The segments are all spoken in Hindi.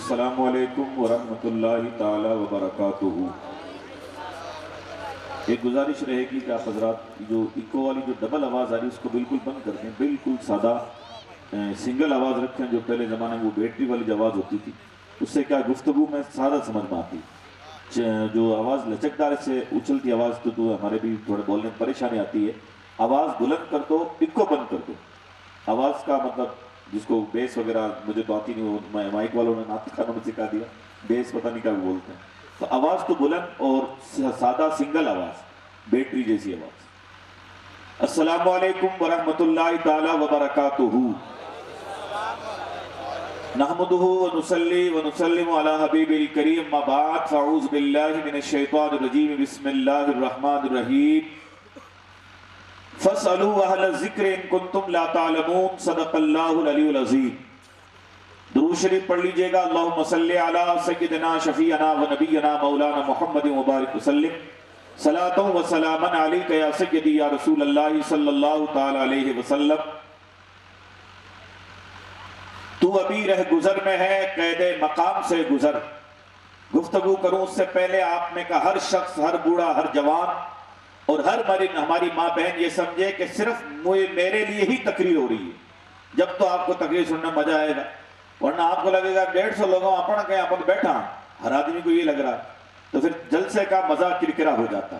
अस्सलामुअलैकुम वरहमतुल्लाहि ताला वबरकातुहू। एक गुजारिश रहेगी कि आप हजरात जो इको वाली जो डबल आवाज़ आ रही है उसको बिल्कुल बंद कर दें, बिल्कुल सादा सिंगल आवाज़ रखें। जो पहले ज़माने में वो बैटरी वाली जो आवाज़ होती थी उससे क्या गुफ्तगू में सादा समझ में आती। जो आवाज़ लचकदार से उछलती आवाज़ तो हमारे भी थोड़े बोलने में परेशानी आती है। आवाज़ बुलंद कर दो, इको बंद कर दो। आवाज़ का मतलब जिसको बेस वगैरह मुझे तो आती नहीं, वो माइक वालों ने नात खानों में सिखा दिया, बेस पता नहीं क्या बोलते हैं। तो आवाज़ तो बुलंद और सादा सिंगल आवाज़, बैटरी जैसी आवाज़। अस्सलामु अलैकुम वरहमतुल्लाहि ताला वबरकातुहू। नहमदुहु व नुसल्ली व नुसल्लिमु अला हबीबिल करीम, अम्मा बाद, फ़अऊज़ु बिल्लाहि मिनश शैतानिर रजीम, बिस्मिल्लाहिर रहमानिर रहीम। फसअलू अहल ज़िक्र इन कुंतुम ला तालमून, सदक़ल्लाहुल अलीयुल अज़ीम। दुरूद शरीफ पढ़ लीजिएगा। अल्लाहुम्मा सल्लि अला सय्यिदिना शफ़ीअना व नबिय्यना मौलाना मुहम्मद व बारिक वसल्लिम, सलातुन व सलामन अलैका या सय्यदी या रसूलल्लाह सल्लल्लाहु तआला अलैहि वसल्लम। तू अभी रह गुजर में है, कैदे मकाम से गुजर। गुफ्तगू करूं उससे पहले आप में का हर शख्स, हर बूढ़ा, हर जवान और हर हमारी माँ बहन ये समझे कि सिर्फ मेरे लिए ही तकरीर हो रही है। जब तो आपको तकरीर सुनना मजा आएगा, वरना आपको लगेगा 150 लोगों अपन के यहाँ पर बैठा, हर आदमी को ये लग रहा, तो फिर जलसे का मजा किरकिरा हो जाता।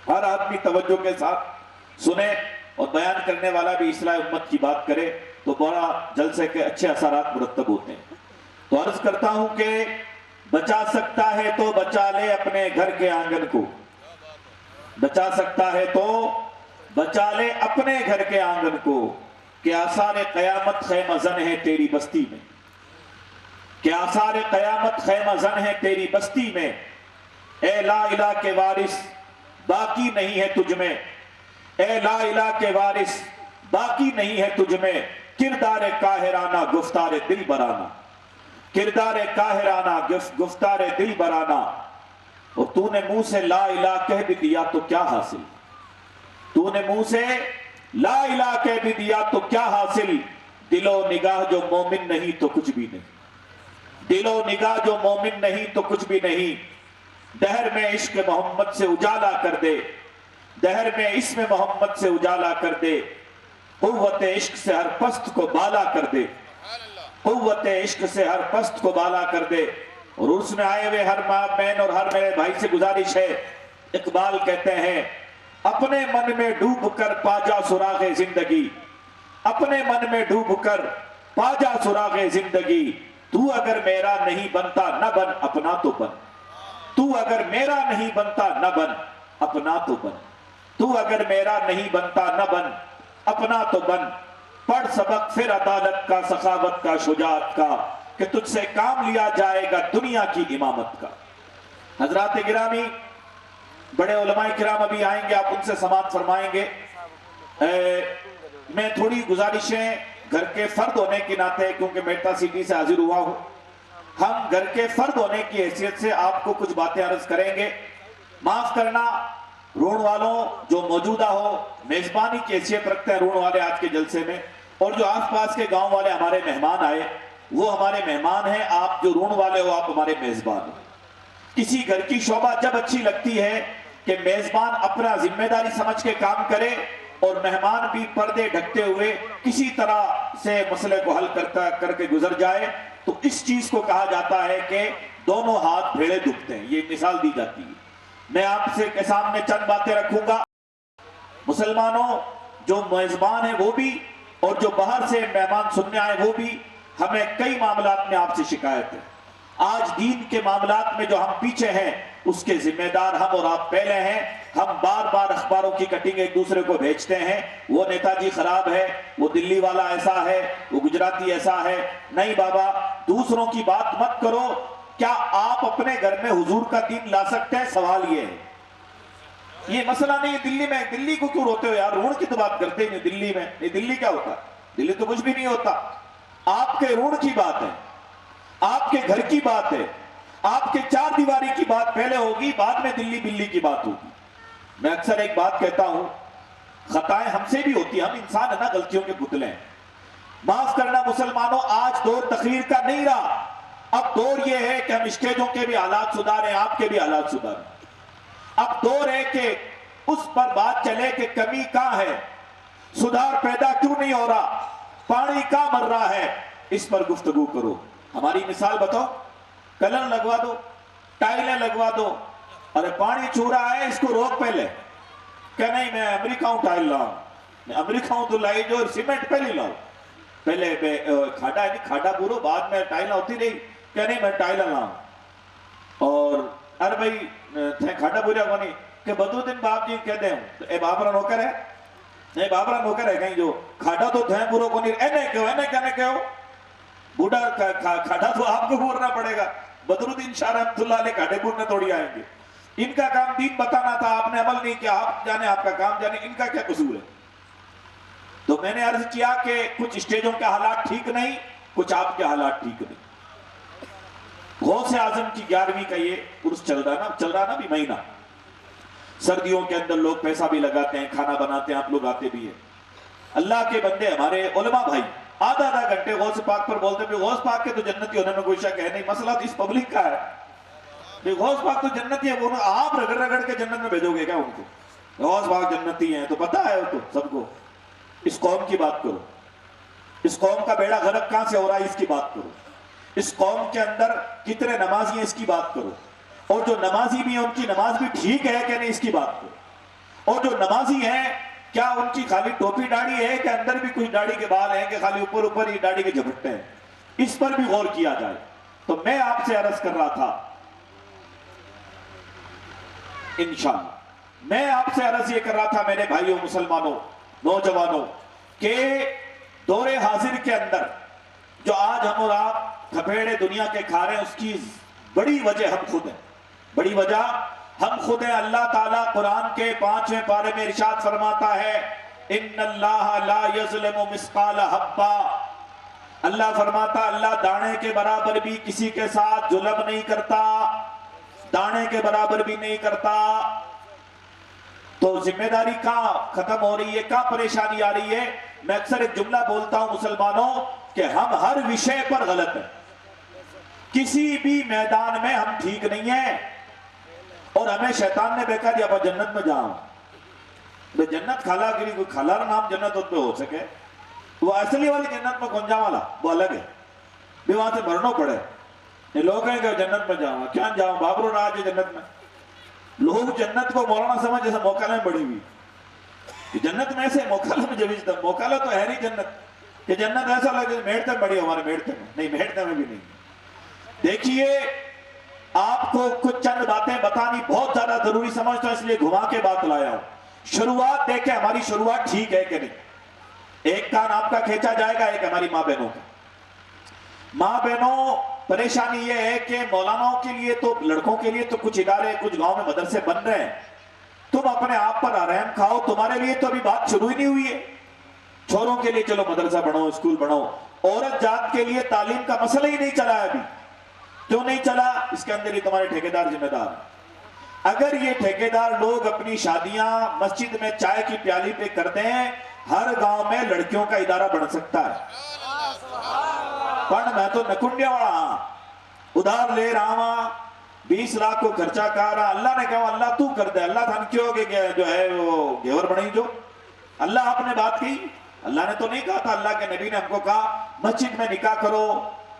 हर आदमी तवज्जो के साथ सुने और बयान करने वाला भी इस्लाह उम्मत की बात करे तो बड़ा जलसे के अच्छे असरात मुरत्तब होते हैं। तो अर्ज करता हूं कि बचा सकता है तो बचा ले अपने घर के आंगन को, बचा सकता है तो बचा ले अपने घर के आंगन को। क्या आसार कयामत खैमजन है तेरी बस्ती में, क्या आसार कयामत खैमजन है तेरी बस्ती में। ए ला इला के वारिस बाकी नहीं है तुझ में, ए ला इला के वारिस बाकी नहीं है तुझ में। किरदार काहिराना गुफ्तार दिल बराना, किरदार काहिराना गुफ्तार दिल बराना। और तूने मुंह से ला इला कह भी दिया तो क्या हासिल, तूने मुंह से ला इला कह भी दिया तो क्या हासिल। दिलो निगाह जो मोमिन नहीं तो कुछ भी नहीं, दिलो निगाह जो मोमिन नहीं तो कुछ भी नहीं। दहर में इश्क मोहम्मद से उजाला कर दे, दहर में इश्क मोहम्मद से उजाला कर दे। कुव्वत इश्क से हर पस्त को बाला कर दे, कुव्वत इश्क से हर पस्त को बाला कर दे। और उसमें आए हुए हर माँ बहन और हर मेरे भाई से गुजारिश है। इकबाल कहते हैं अपने मन में डूब कर पाजा सुरागे जिंदगी, अपने मन में डूब कर पाजा सुरागे जिंदगी। तू अगर मेरा नहीं बनता न बन अपना तो बन, तू अगर मेरा नहीं बनता न बन अपना तो बन, तू अगर मेरा नहीं बनता न बन अपना तो बन। पढ़ सबक फिर अदालत का, सखावत का, शुजाअत का, कि तुझसे काम लिया जाएगा दुनिया की इमामत का। हजरात गिरामी, बड़े उलमाए किराम अभी आएंगे, आप उनसे समाअत फरमाएंगे। मैं थोड़ी गुजारिशें घर के फर्द होने के नाते, क्योंकि मेटा सिटी से हाजिर हुआ हूं, हम घर के फर्द होने की हैसियत से आपको कुछ बातें अर्ज करेंगे। माफ करना रोण वालों, जो मौजूदा हो, मेजबानी की हैसियत रखते हैं रोण वाले आज के जलसे में, और जो आसपास के गांव वाले हमारे मेहमान आए वो हमारे मेहमान हैं। आप जो रोण वाले हो आप हमारे मेजबान हो। किसी घर की शोभा जब अच्छी लगती है कि मेजबान अपना जिम्मेदारी समझ के काम करे और मेहमान भी पर्दे ढकते हुए किसी तरह से मसले को हल करके गुजर जाए, तो इस चीज को कहा जाता है कि दोनों हाथ भेड़े दुखते हैं। ये मिसाल दी जाती है। मैं आपसे के सामने चंद बातें रखूंगा। मुसलमानों, जो मेजबान है वो भी और जो बाहर से मेहमान सुनने आए वो भी, हमें कई मामलात में आपसे शिकायत है। आज दीन के मामलात में जो हम पीछे हैं उसके जिम्मेदार हम और आप पहले हैं। हम बार बार अखबारों की कटिंग एक दूसरे को भेजते हैं, वो नेताजी खराब है, वो दिल्ली वाला ऐसा है, वो गुजराती ऐसा है। नहीं बाबा, दूसरों की बात मत करो। क्या आप अपने घर में हुजूर का दीन ला सकते हैं? सवाल ये है। ये मसला नहीं है दिल्ली में। दिल्ली को क्यों रोते हो यार? ऋण की तो बात करते ही नहीं दिल्ली में। ये दिल्ली क्या होता? दिल्ली तो कुछ भी नहीं होता। आपके ऋण की बात है, आपके घर की बात है, आपके चार दीवारी की बात पहले होगी, बाद में दिल्ली बिल्ली की बात होगी। मैं अक्सर एक बात कहता हूं, खताएं हमसे भी होती है, हम इंसान है ना, गलतियों के पुतले हैं। माफ करना मुसलमानों, आज दौर तकरीर का नहीं रहा। अब दौर यह है कि हम स्टेजों के भी हालात सुधारें, आपके भी हालात सुधारें। अब दौर है कि उस पर बात चले कि कमी कहां है, सुधार पैदा क्यों नहीं हो रहा, पानी कहां मर रहा है, इस पर गुफ्तगू करो। हमारी मिसाल बताओ, कलर लगवा दो, टाइलें लगवा दो, अरे पानी छू रहा है इसको रोक पहले, क्या नहीं मैं अमेरिका हूं टाइल लाऊं, मैं अमेरिका हूं तो लाई जो सीमेंट पहले लाओ, पहले खाड़ा है खाड़ा पूरो बाद में टाइल होती रही, क्या नहीं मैं टाइल लाऊं। और अरे भाई थे खाड़ा पूरा को नहीं कि बदू दिन बाप जी कहते हैं ए बाबरा नौकर है, नहीं बाबरा नौकर है कहीं जो खाड़ा तो थे पूरो को नहीं, एने क्यों एने कहने क्यों बूढ़ा खाड़ा तो आपको पूरना पड़ेगा। बदरुद्दीन शाह रहमतुल्लाह अलैह खाड़ेपुर ने थोड़ी आएंगे, इनका काम दीन बताना था, आपने अमल नहीं किया, आप जाने आपका काम जाने, इनका क्या कसूर है। तो मैंने अर्ज किया कि कुछ स्टेजों के हालात ठीक नहीं, कुछ आपके हालात ठीक नहीं। गौसे आजम की 11वीं का ये उर्स चल रहा ना भी महीना, सर्दियों के अंदर लोग पैसा भी लगाते हैं, खाना बनाते हैं, आप लोग आते भी है। अल्लाह के बंदे हमारे उलमा भाई आधा आधा घंटे गौस पाक पर बोलते हैं, गौस पाक के तो जन्नती होने में कोई शक है नहीं, मसला तो इस पब्लिक का है। गौस पाक तो जन्नती है, वो आप रगड़ रगड़ के जन्नत में भेजोगे क्या उनको? गौस पाक जन्नती हैं तो पता है वो तो सबको। इस कौम की बात करो, इस कौम का बेड़ा गर्क कहां से हो रहा है इसकी बात करो, इस कौम के अंदर कितने नमाजी हैं इसकी बात करो, और जो नमाजी भी है उनकी नमाज भी ठीक है कि नहीं इसकी बात करो, और जो नमाजी हैं क्या उनकी खाली टोपी दाढ़ी है कि अंदर भी कुछ दाढ़ी के बाल हैं कि खाली ऊपर ऊपर ही दाढ़ी के झपट्टे हैं, इस पर भी गौर किया जाए। तो मैं आपसे अर्ज कर रहा था, इंशाअल्लाह मैं आपसे अर्ज ये कर रहा था मेरे भाइयों मुसलमानों नौजवानों के दौरे हाजिर के अंदर जो आज हम और आप थपेड़े दुनिया के खा रहे हैं, उसकी बड़ी वजह हम खुद हैं, बड़ी वजह हम खुद हैं। अल्लाह ताला कुरान के 5वें पारे में इरशाद फरमाता है, इन्नल्लाह ला यज़लिमु मिस्काल हब्बा, अल्लाह फरमाता अल्लाह दाने के बराबर भी किसी के साथ जुल्म नहीं करता, दाने के बराबर भी नहीं करता। तो जिम्मेदारी कहां खत्म हो रही है, कहां परेशानी आ रही है? मैं अक्सर एक जुमला बोलता हूं मुसलमानों कि हम हर विषय पर गलत हैं, किसी भी मैदान में हम ठीक नहीं है, और हमें शैतान ने बेका दिया जन्नत में जाओ, तो जन्नत खाला गिरी कोई खाला नाम जन्नत उस पे हो सके, वो असली वाली जन्नत में कौन वाला वो अलग है, भी वहां से भरना पड़े। ये लोग हैं कि जन्नत में जाऊंगा, क्या जाऊं बाबरो राज है जन्नत में, लोग जन्नत को मौलाना समझ जैसे मौकाला में बड़ी हुई, जन्नत में ऐसे मौकाला में जब मौकाला तो है नहीं जन्नत, कि जन्नत ऐसा लगे मेड़ते में बड़ी हमारे मेड़ते में नहीं, मेड़ते में भी नहीं। देखिए आपको कुछ चंद बातें बतानी बहुत ज्यादा जरूरी समझता हूं, इसलिए घुमा के बात लाया हूं। शुरुआत देखें हमारी शुरुआत ठीक है कि नहीं। एक कान आपका खींचा जाएगा, एक हमारी मां बहनों का। मां बहनों परेशानी यह है कि मौलानाओं के लिए तो लड़कों के लिए तो कुछ इदारे कुछ गांव में मदरसे बन रहे हैं, तुम अपने आप पर रहम खाओ, तुम्हारे लिए तो अभी बात शुरू ही नहीं हुई है। छोरों के लिए चलो मदरसा बनाओ, स्कूल बनाओ, औरत जात के लिए तालीम का मसला ही नहीं चला है अभी। क्यों नहीं चला? इसके अंदर ही तुम्हारे ठेकेदार जिम्मेदार। अगर ये ठेकेदार लोग अपनी शादियां मस्जिद में चाय की प्याली पे करते हैं, हर गांव में लड़कियों का इदारा बन सकता है। पर मैं तो नकुंडिया वाला उधार ले रहा हूं, 20 लाख को खर्चा कर रहा, अल्लाह ने कहा अल्लाह तू कर दे, अल्लाह थान क्यों जो है वो घेवर बनी, जो अल्लाह आपने बात की, अल्लाह ने तो नहीं कहा था। अल्लाह के नबी ने हमको कहा मस्जिद में निकाह करो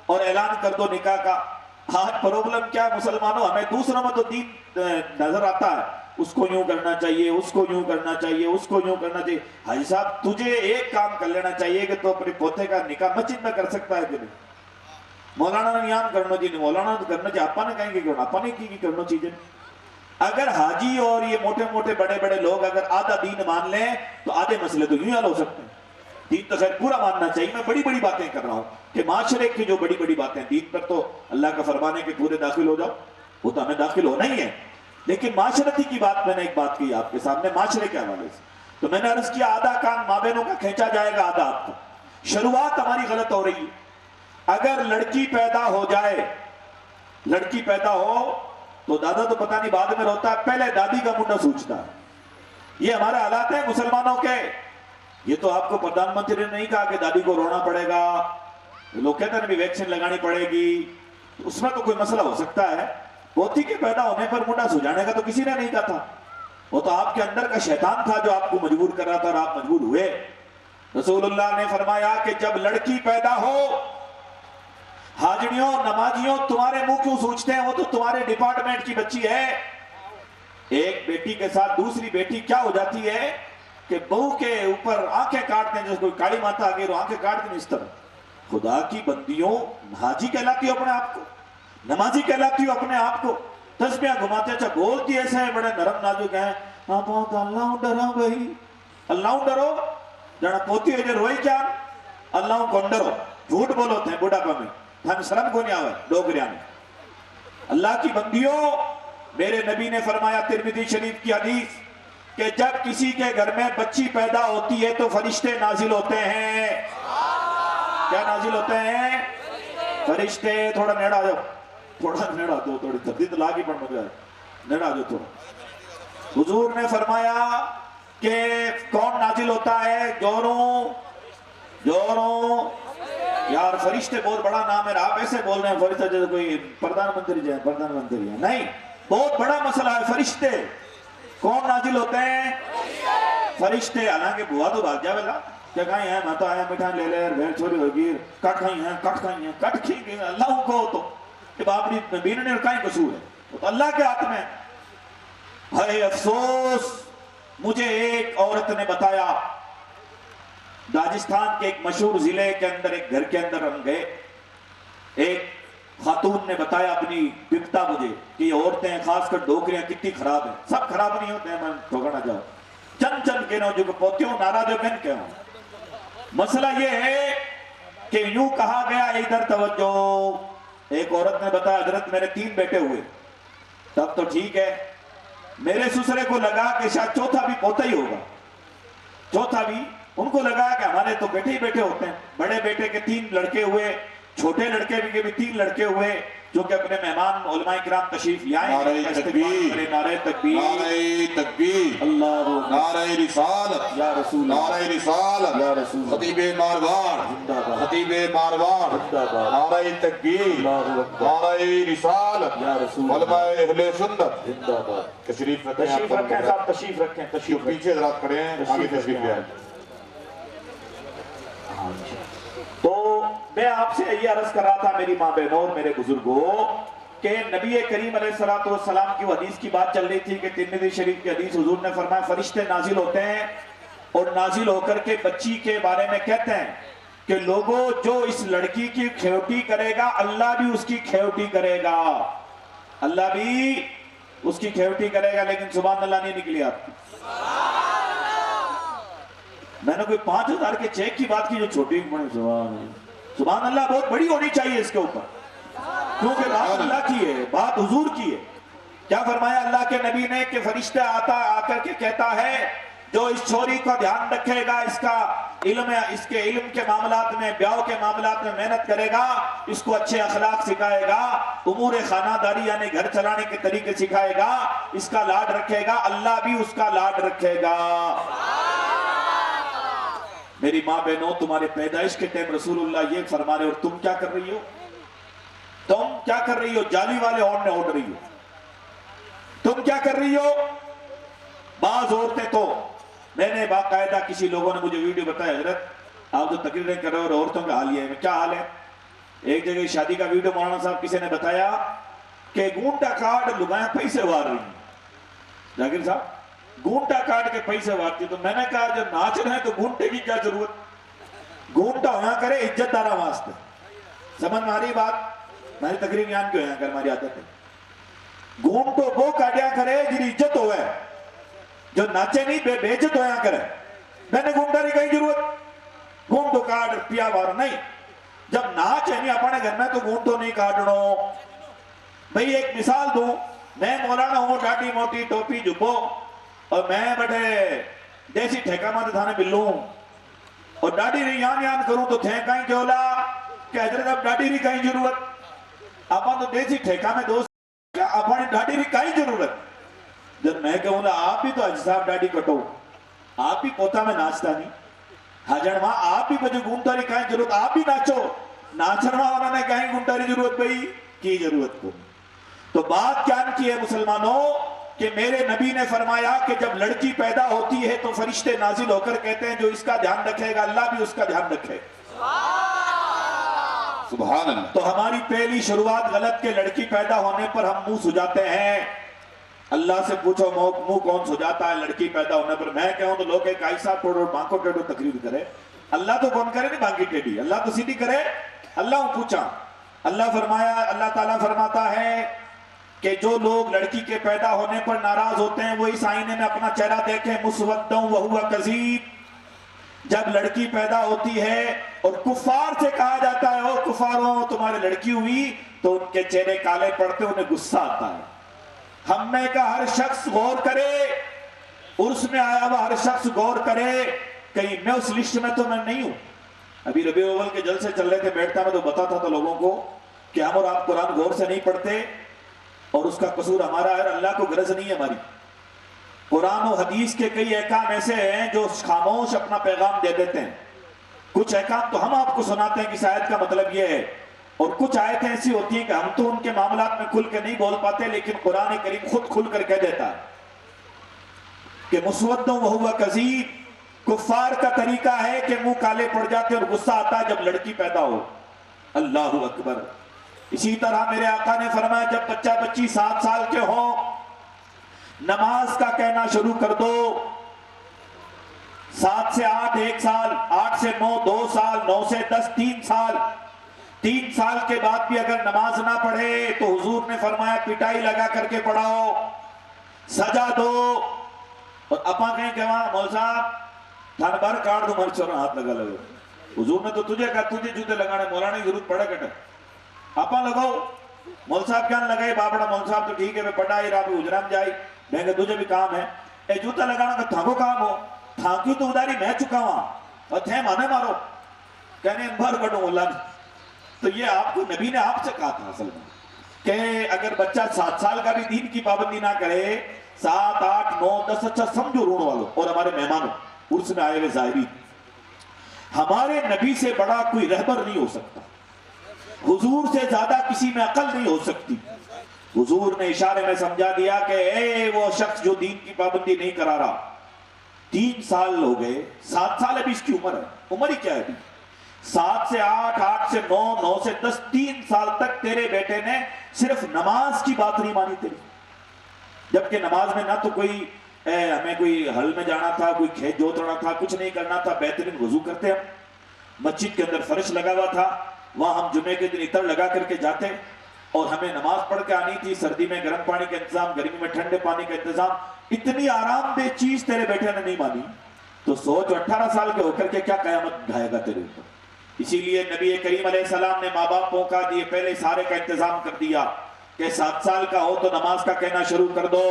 और ऐलान कर दो निकाह का। आज प्रॉब्लम क्या है मुसलमानों, हमें दूसरों में तो दीन नजर आता है, उसको यूं करना चाहिए, उसको यूं करना चाहिए, उसको यूं करना चाहिए। हाजी साहब तुझे एक काम कर लेना चाहिए कि तो अपने पोते का निकाह मस्जिद में कर सकता है कि नहीं? मौलाना ने यान करना चाहिए, मौलाना तो करना चाहिए, आपा ने कहेंगे क्यों, आपा ने की करना चाहिए। अगर हाजी और ये मोटे मोटे बड़े बड़े लोग अगर आधा दीन मान लें तो आधे मसले तो यूं हल हो सकते हैं। दीन तो खैर पूरा मानना चाहिए, मैं बड़ी बड़ी बातें कर रहा हूं कि माशरे की जो बड़ी बड़ी बातें, दीन पर तो अल्लाह का फरमाने के पूरे दाखिल हो जाओ, वो तो हमें दाखिल होना ही है, लेकिन माशरती की बात मैंने एक बात की आपके सामने माशरे के हवाले से। तो मैंने अर्ज किया आधा कान मां बहनों का खींचा जाएगा, आधा आपको। शुरुआत हमारी गलत हो रही है। अगर लड़की पैदा हो जाए, लड़की पैदा हो तो दादा तो पता नहीं बाद में रोता है, पहले दादी का मुंडा सूझता है। ये हमारे हालात है मुसलमानों के। ये तो आपको प्रधानमंत्री ने नहीं कहा कि दादी को रोना पड़ेगा, लोग कहते हैं वैक्सीन लगानी पड़ेगी, तो उसमें तो कोई मसला हो सकता है। पोती के पैदा होने पर मुंडा सुझाने का तो किसी ने नहीं कहा था, वो तो आपके अंदर का शैतान था जो आपको मजबूर कर रहा था और आप मजबूर हुए। रसूलुल्लाह ने फरमाया कि जब लड़की पैदा हो, हाजरियों नमाजियों तुम्हारे मुंह क्यों सूझते हैं, वो तो तुम्हारे डिपार्टमेंट की बच्ची है। एक बेटी के साथ दूसरी बेटी क्या हो जाती है कि बहू के ऊपर आंखें काटते हैं, जैसे कोई काली माता आ गई और आंखें काटते हैं इस तरह। खुदा की बंदियों, हाजी कहलाती हो अपने आप को, नमाजी कहलाती हो अपने आप को, तस्बियां घुमाते, अच्छा बोलती ऐसे है, बड़े नरम नाजुक हैं, हाँ बहुत अल्लाह डरो भाई, अल्लाह डरो, जरा पोती है रोई क्या, अल्लाह को डरो, झूठ बोलोते हैं बुढ़ापा में, थाने शर्म को नहीं आवे डोगरिया में। अल्लाह की बंदियों, मेरे नबी ने फरमाया तिरमिज़ी शरीफ की हदीस कि जब किसी के घर में बच्ची पैदा होती है तो फरिश्ते नाजिल होते हैं। क्या नाजिल होते हैं? फरिश्ते। थोड़ा नेड़ा आ जाओ, थोड़ा नेड़ा दो, थोड़ी सर्दी तो लागी पर मुझे नेड़ा आ जाओ थोड़ा। हुजूर ने फरमाया कि कौन नाजिल होता है? जोरों जोरों। यार फरिश्ते बहुत बड़ा नाम है, आप ऐसे बोल रहे हैं फरिश्ता जैसे कोई प्रधानमंत्री है, प्रधानमंत्री है, नहीं, बहुत बड़ा मसला है। फरिश्ते कौन नाजिल होते हैं? फरिश्ते। हालांकि बुआ तो भाग जावेगा, क्या खाई है, मैं तो आया मिठाई ले ले, भेड़ छोरी होगी, कट खाई है, कट खाई है, कट खी गई, अल्लाह को तो बापरी बीन ने कहीं कसूर है, तो अल्लाह के हाथ में। हाय अफसोस, मुझे एक औरत ने बताया, राजस्थान के एक मशहूर जिले के अंदर एक घर के अंदर हम गए, एक खातून ने बताया अपनी विपता मुझे कि औरतें खासकर डोकरियां कितनी खराब है। सब खराब नहीं होते हैं, मैं ठोकर ना जाऊं, चंद चंद के नो जो पोतियों नाराज हो के मसला ये है कि यूं कहा गया, इधर तवज्जो। एक औरत ने बताया हजरत मेरे 3 बेटे हुए, तब तो ठीक है, मेरे ससुरे को लगा कि शायद चौथा भी पोता ही होगा, चौथा भी उनको लगा कि हमारे तो बेटे ही बेटे होते हैं। बड़े बेटे के 3 लड़के हुए, छोटे लड़के के भी 3 लड़के हुए, जो कि अपने मेहमान उलमाए किराम तशरीफ ले आए। नारे तकबीर, नारे तकबीर, नारे तकबीर, अल्लाह, नारे रिसालत या रसूल, नारे रिसालत या रसूल, खतीबे मारवाड़, खतीबे मारवाड़, नारे तकबीर, नारे रिसालत, या रसूल, उलमाए अहले सुन्नत जिंदाबाद। तशरीफ रखें, तशरीफ रखें साहब, तशरीफ रखें, तशरीफ पीछे जरा खड़े हैं, आगे तशरीफ ले आए। तो मैं आपसे ये अर्ज कर रहा था मेरी माँ बहनों और मेरे बुजुर्गों कि नबी करीम अलैहिस्सलातु वस्सलाम की हदीस की बात चल रही थी कि तिरमिज़ी शरीफ की हदीस, हुजूर ने फरमाया फरिश्ते नाजिल होते हैं और नाजिल होकर के बच्ची के बारे में कहते हैं कि लोगों, जो इस लड़की की खेवटी करेगा अल्लाह भी उसकी खेवटी करेगा, अल्लाह भी उसकी खेवटी करेगा। लेकिन सुभान अल्लाह नहीं निकली आपकी। मैंने कोई 5000 के चेक की बात की जो छोटी सुभान अल्लाह बहुत बड़ी होनी चाहिए इसके ऊपर, क्योंकि बात अल्लाह की है, बात हुजूर की है। क्या फरमाया अल्लाह के नबी ने कि फरिश्ता आता आकर के कहता है जो इस छोरी का ध्यान रखेगा, इसका इल्म, इसके इल्म के मामलात में, ब्याह के मामलात में मेहनत करेगा, इसको अच्छे अखलाक सिखाएगा, उमूर खानादारी यानी घर चलाने के तरीके सिखाएगा, इसका लाड रखेगा, अल्लाह भी उसका लाड रखेगा। मेरी माँ बहनों, तुम्हारे पैदाइश के टाइम रसूलुल्लाह ये फरमा रहे, और तुम क्या कर रही हो? तुम क्या कर रही हो? जाली वाले ओढ़ने ओढ़ रही हो। तुम क्या कर रही हो? बाज औरतें तो, मैंने बाकायदा किसी लोगों ने मुझे वीडियो बताया, हजरत आप जो तकरीरें कर रहे हो और औरतों का हाल ये है, क्या हाल है? एक जगह शादी का वीडियो मौलाना साहब किसी ने बताया कि गूंटा कार्ड लुगाया पैसे वार रही है। जाकिर साहब, घूंटा काट के पैसे वारती, तो मैंने कहा जब नाच रहे हैं तो घूंटे की क्या जरूरत? घूंटा होना करे इज्जतदारा वास्ते, समझ में आ रही बात? मेरी तकरीर यान क्यों कर, हमारी आदत है। घूंटो वो काटिया करे जिन इज्जत होवे, जो नाचे नहीं बेइज्जत होया करे। मैंने घूंटा की कहीं जरूरत? घूंटो काट पिया वार नहीं, जब नाच है नहीं अपने घर में तो घूंटो नहीं काटनो। भाई एक मिसाल दूं, मैं मौलाना हूं, डाटी मोटी टोपी जुब्बो, और मैं बड़े देसी ठेका मत थाने बिल्लू और दाढ़ी री यान यान करूं तो थे कहीं क्योंला कि हजरत अब दाढ़ी री कहीं जरूरत, अपन तो देसी ठेका में दोस्त, क्या अपन दाढ़ी री कहीं जरूरत? जब मैं कहूंगा आप भी तो हज साहब दाढ़ी कटो, आप भी पोता में नाचता नहीं, हजर वहां आप भी मुझे घूमता रही कहीं जरूरत, आप भी नाचो, नाचना वाला ने कहीं घूमता रही जरूरत भाई। की जरूरत को। तो बात क्या की है मुसलमानों कि मेरे नबी ने फरमाया कि जब लड़की पैदा होती है तो फरिश्ते नाजिल होकर कहते हैं जो इसका ध्यान रखेगा अल्लाह भी उसका ध्यान रखेगा। सुभान अल्लाह। तो हमारी पहली शुरुआत गलत के लड़की पैदा होने पर हम मुंह सुजाते हैं। अल्लाह से पूछो मुंह कौन सुजाता है लड़की पैदा होने पर? मैं कहूं तो लोग एक ऐसा टोड़ो बांको टेढ़ो तकरीर करे, अल्लाह तो कौन करे नहीं बांकी टेढ़ी, अल्लाह तो सीधी करे। अल्लाह पूछा, अल्लाह फरमाया, अल्लाह ताला फरमाता है कि जो लोग लड़की के पैदा होने पर नाराज होते हैं वो इस आईने में अपना चेहरा देखें, मुसवद्दुम व हुवा कज़ीब। जब लड़की पैदा होती है और कुफार से कहा जाता है ओ कुफारों तुम्हारी लड़की हुई, तो उनके चेहरे काले पड़ते, उन्हें गुस्सा आता है। हमने का हर शख्स गौर करे, उर्स में आया हुआ हर शख्स गौर करे, कहीं मैं उस लिस्ट में तो मैं नहीं हूं। अभी रबीउल अव्वल के जलसे चल रहे थे, बैठता मैं तो बताता था लोगों को कि हम और आप कुरान गौर से नहीं पढ़ते और उसका कसूर हमारा है, अल्लाह को गरज नहीं है हमारी। कुरान और हदीस के कई अहकाम ऐसे हैं जो खामोश अपना पैगाम दे देते हैं। कुछ अहकाम तो हम आपको सुनाते हैं कि शायद का मतलब यह है, और कुछ आयतें ऐसी होती हैं कि हम तो उनके मामलात में खुल के नहीं बोल पाते, लेकिन कुरान करीम खुद खुल कर कह देता है कि मुसवद्दुम व हुवा कज़ीब। कुफार का तरीका है कि मुंह काले पड़ जाते और गुस्सा आता है जब लड़की पैदा हो। अल्लाह अकबर। इसी तरह मेरे आका ने फरमाया जब बच्चा बच्ची 7 साल के हो, नमाज का कहना शुरू कर दो। 7 से 8 1 साल, 8 से 9 2 साल, 9 से 10 3 साल। 3 साल के बाद भी अगर नमाज ना पढ़े तो हुजूर ने फरमाया पिटाई लगा करके पढ़ाओ, सजा दो। और अपा कहें कि वहां मौल साहब थान बार काट दो, मर चोर हाथ लगा लगे। हुजूर ने तो तुझे कहा तुझे जूते लगाने मौलाना की जरूरत पड़े कटे आपा लगाओ। मौल साहब क्या लगाए बाबड़ा, मौल साहब तो ठीक है मैं पढ़ा ही रहा उजराम जाई मैं तुझे भी काम है ए जूता लगाना का थाको काम हो, थाकी तो उदारी मैं चुका वहां और थे माने मारो कहने भर कटो मोला। तो ये आपको नबी ने आपसे कहा था असल में कि अगर बच्चा 7 साल का भी दीन की पाबंदी ना करे, 7 8 9 10, अच्छा समझो रोड वालों और हमारे मेहमानों उर्स में आए हुए ज़ाहिरी, हमारे नबी से बड़ा कोई रहबर नहीं हो सकता, हुजूर से ज्यादा किसी में अकल नहीं हो सकती। हुजूर ने इशारे में समझा दिया कि ए वो शख्स जो दीन की पाबंदी नहीं करा रहा, 3 साल हो गए, 7 साल अभी इसकी उम्र है, उम्र ही क्या है अभी, 7 से 8 8 से 9 9 से 10 3 साल तक तेरे बेटे ने सिर्फ नमाज की बात नहीं मानी तेरी। जबकि नमाज में ना तो कोई हमें कोई हल में जाना था, कोई खेत जोतना था, कुछ नहीं करना था, बेहतरीन वजू करते हम, मस्जिद के अंदर फर्श लगा हुआ था, वहां हम जुमे के दिन इतर लगा करके जाते और हमें नमाज पढ़ के आनी थी। सर्दी में गर्म पानी का इंतजाम, गर्मी में ठंडे पानी का इंतजाम, इतनी आरामदेह चीज तेरे बेटे ने नहीं मानी, तो सोच 18 साल के होकर के क्या कयामत ढाएगा तेरे ऊपर। इसीलिए नबी करीम अलैहिस्सलाम ने माँ बाप पहुंचा दिए, पहले सारे का इंतजाम कर दिया कि 7 साल का हो तो नमाज का कहना शुरू कर दो।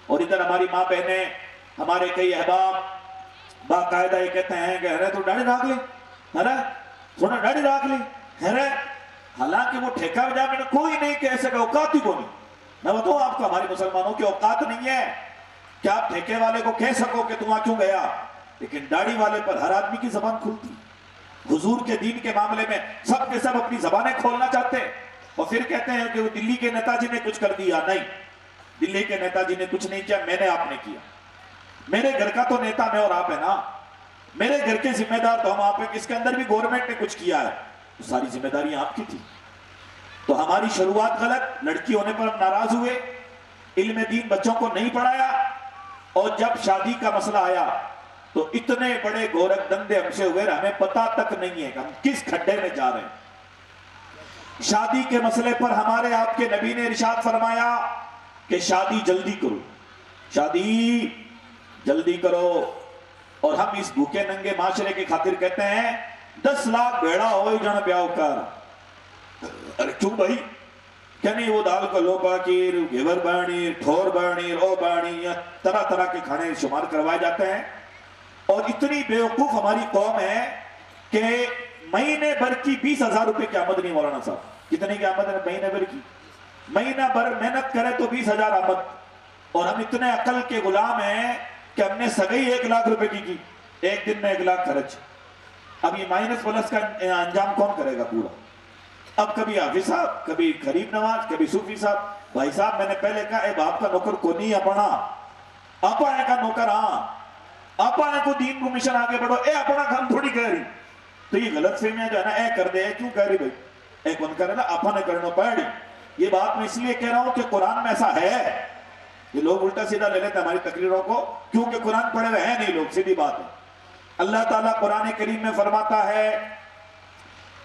और इधर हमारी माँ बहने, हमारे कई अहबाब बाकायदा ये कहते हैं कि अरे तो दाढ़ी रख ले, अरे थोड़ा दाढ़ी रख ले, अरे हालांकि वो ठेका बजा में कोई नहीं कह सका, औकात ही को नहीं। मैं बताऊं आपको हमारे मुसलमानों की औकात नहीं है कि आप ठेके वाले को कह सको कि तुम वहां क्यों गया, लेकिन दाढ़ी वाले पर हर आदमी की जबान खुलती। हुजूर के दीन के मामले में सब के सब अपनी जबानें खोलना चाहते हैं और फिर कहते हैं कि वो दिल्ली के नेताजी ने कुछ कर दिया। नहीं, दिल्ली के नेताजी ने कुछ नहीं किया, मैंने आपने किया। मेरे घर का तो नेता मैं और आप है ना, मेरे घर के जिम्मेदार तो हम आप हैं, किसके अंदर भी गवर्नमेंट ने कुछ किया है तो सारी जिम्मेदारी आपकी थी। तो हमारी शुरुआत गलत, लड़की होने पर हम नाराज हुए, इल्म दीन बच्चों को नहीं पढ़ाया, और जब शादी का मसला आया तो इतने बड़े गोरख धंधे हमसे हुए, हमें पता तक नहीं है कि हम किस खड्डे में जा रहे हैं। शादी के मसले पर हमारे आपके नबी ने इरशाद फरमाया कि शादी जल्दी करो, शादी जल्दी करो। और हम इस भूखे नंगे माशरे के खातिर कहते हैं 10 लाख भेड़ा हो जन ब्याह कर। अरे क्यों भाई, क्या नहीं वो दाल को लोपा की घेवर बाणी, ठोर बाणी, रो बाणी, या तरह तरह के खाने शुमार करवाए जाते हैं। और इतनी बेवकूफ हमारी कौम है कि महीने भर की 20,000 रुपए की आमदनी, मौलाना साहब कितने की आमदनी महीने भर की, महीना भर मेहनत करे तो 20,000 आमद। और हम इतने अकल के गुलाम हैं कि हमने सगाई 1 लाख रुपए की, एक दिन में 1 लाख खर्च। अब ये माइनस प्लस का अंजाम कौन करेगा पूरा? अब कभी हाफिज साहब, कभी गरीब नवाज, कभी सूफी साहब। भाई साहब मैंने पहले कहा ए बाप का नौकर को नहीं अपना, अपने का नौकर, हाँ अपने को दीन को मिशन आगे बढ़ो, ए अपना काम थोड़ी कह रही। तो ये गलत फहमियां जो है ना, ए कर दे, क्यों कह रही भाई, ए कौन करे ना, अपने करना पड़ी। ये बात मैं इसलिए कह रहा हूं कि कुरान में ऐसा है। ये लोग उल्टा सीधा ले लेते हैं हमारी तकरीरों को, क्योंकि कुरान पढ़े हुए हैं नहीं लोग, सीधी बात है। अल्लाह ताला कुरान करीम में फरमाता है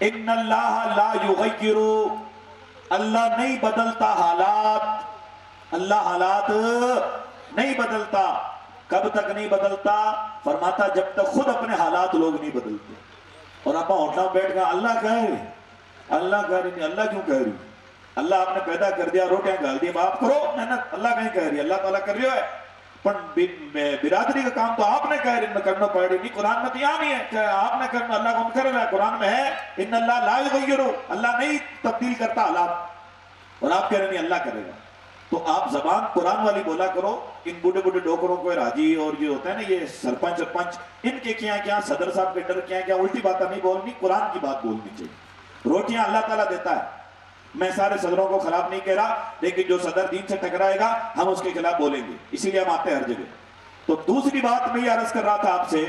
इन्नल्लाह ला युगय्यिरु, अल्लाह नहीं बदलता हालात, अल्लाह हालात नहीं बदलता। कब तक नहीं बदलता? फरमाता जब तक खुद अपने हालात लोग नहीं बदलते। और आप होटल में बैठ गए अल्लाह कह रही, अल्लाह कह रही नहीं, अल्लाह क्यों कह रही? अल्लाह आपने पैदा कर दिया, रोटियां गाल दी, आप करो मेहनत, अल्लाह कहीं कह रही, अल्लाह ताला कर रही है। पर बिरादरी का काम तो आपने कह रही करना पड़ रही, कुरान में तो यहाँ नहीं है कि आपने करना, अल्लाह कौन कर रहा है? कुरान में है इन्नल्लाह ला युगय्यिरु, अल्लाह नहीं तब्दील करता हालात, और आप कह रहे नहीं अल्लाह करेगा। तो आप जबान कुरान वाली बोला करो। इन बूढ़े बूढ़े डोकरों को राजी और ये होता है ना, ये सरपंच इनके क्या सदर साहब के डर क्या उल्टी बात नहीं बोलनी, कुरान की बात बोलनी चाहिए। रोटियां अल्लाह ताला देता है, मैं सारे सदरों को खराब नहीं कह रहा, लेकिन जो सदर दीन से टकराएगा हम उसके खिलाफ बोलेंगे, इसीलिए हम आते हैं हर जगह। तो दूसरी बात मैं ये अर्ज कर रहा था आपसे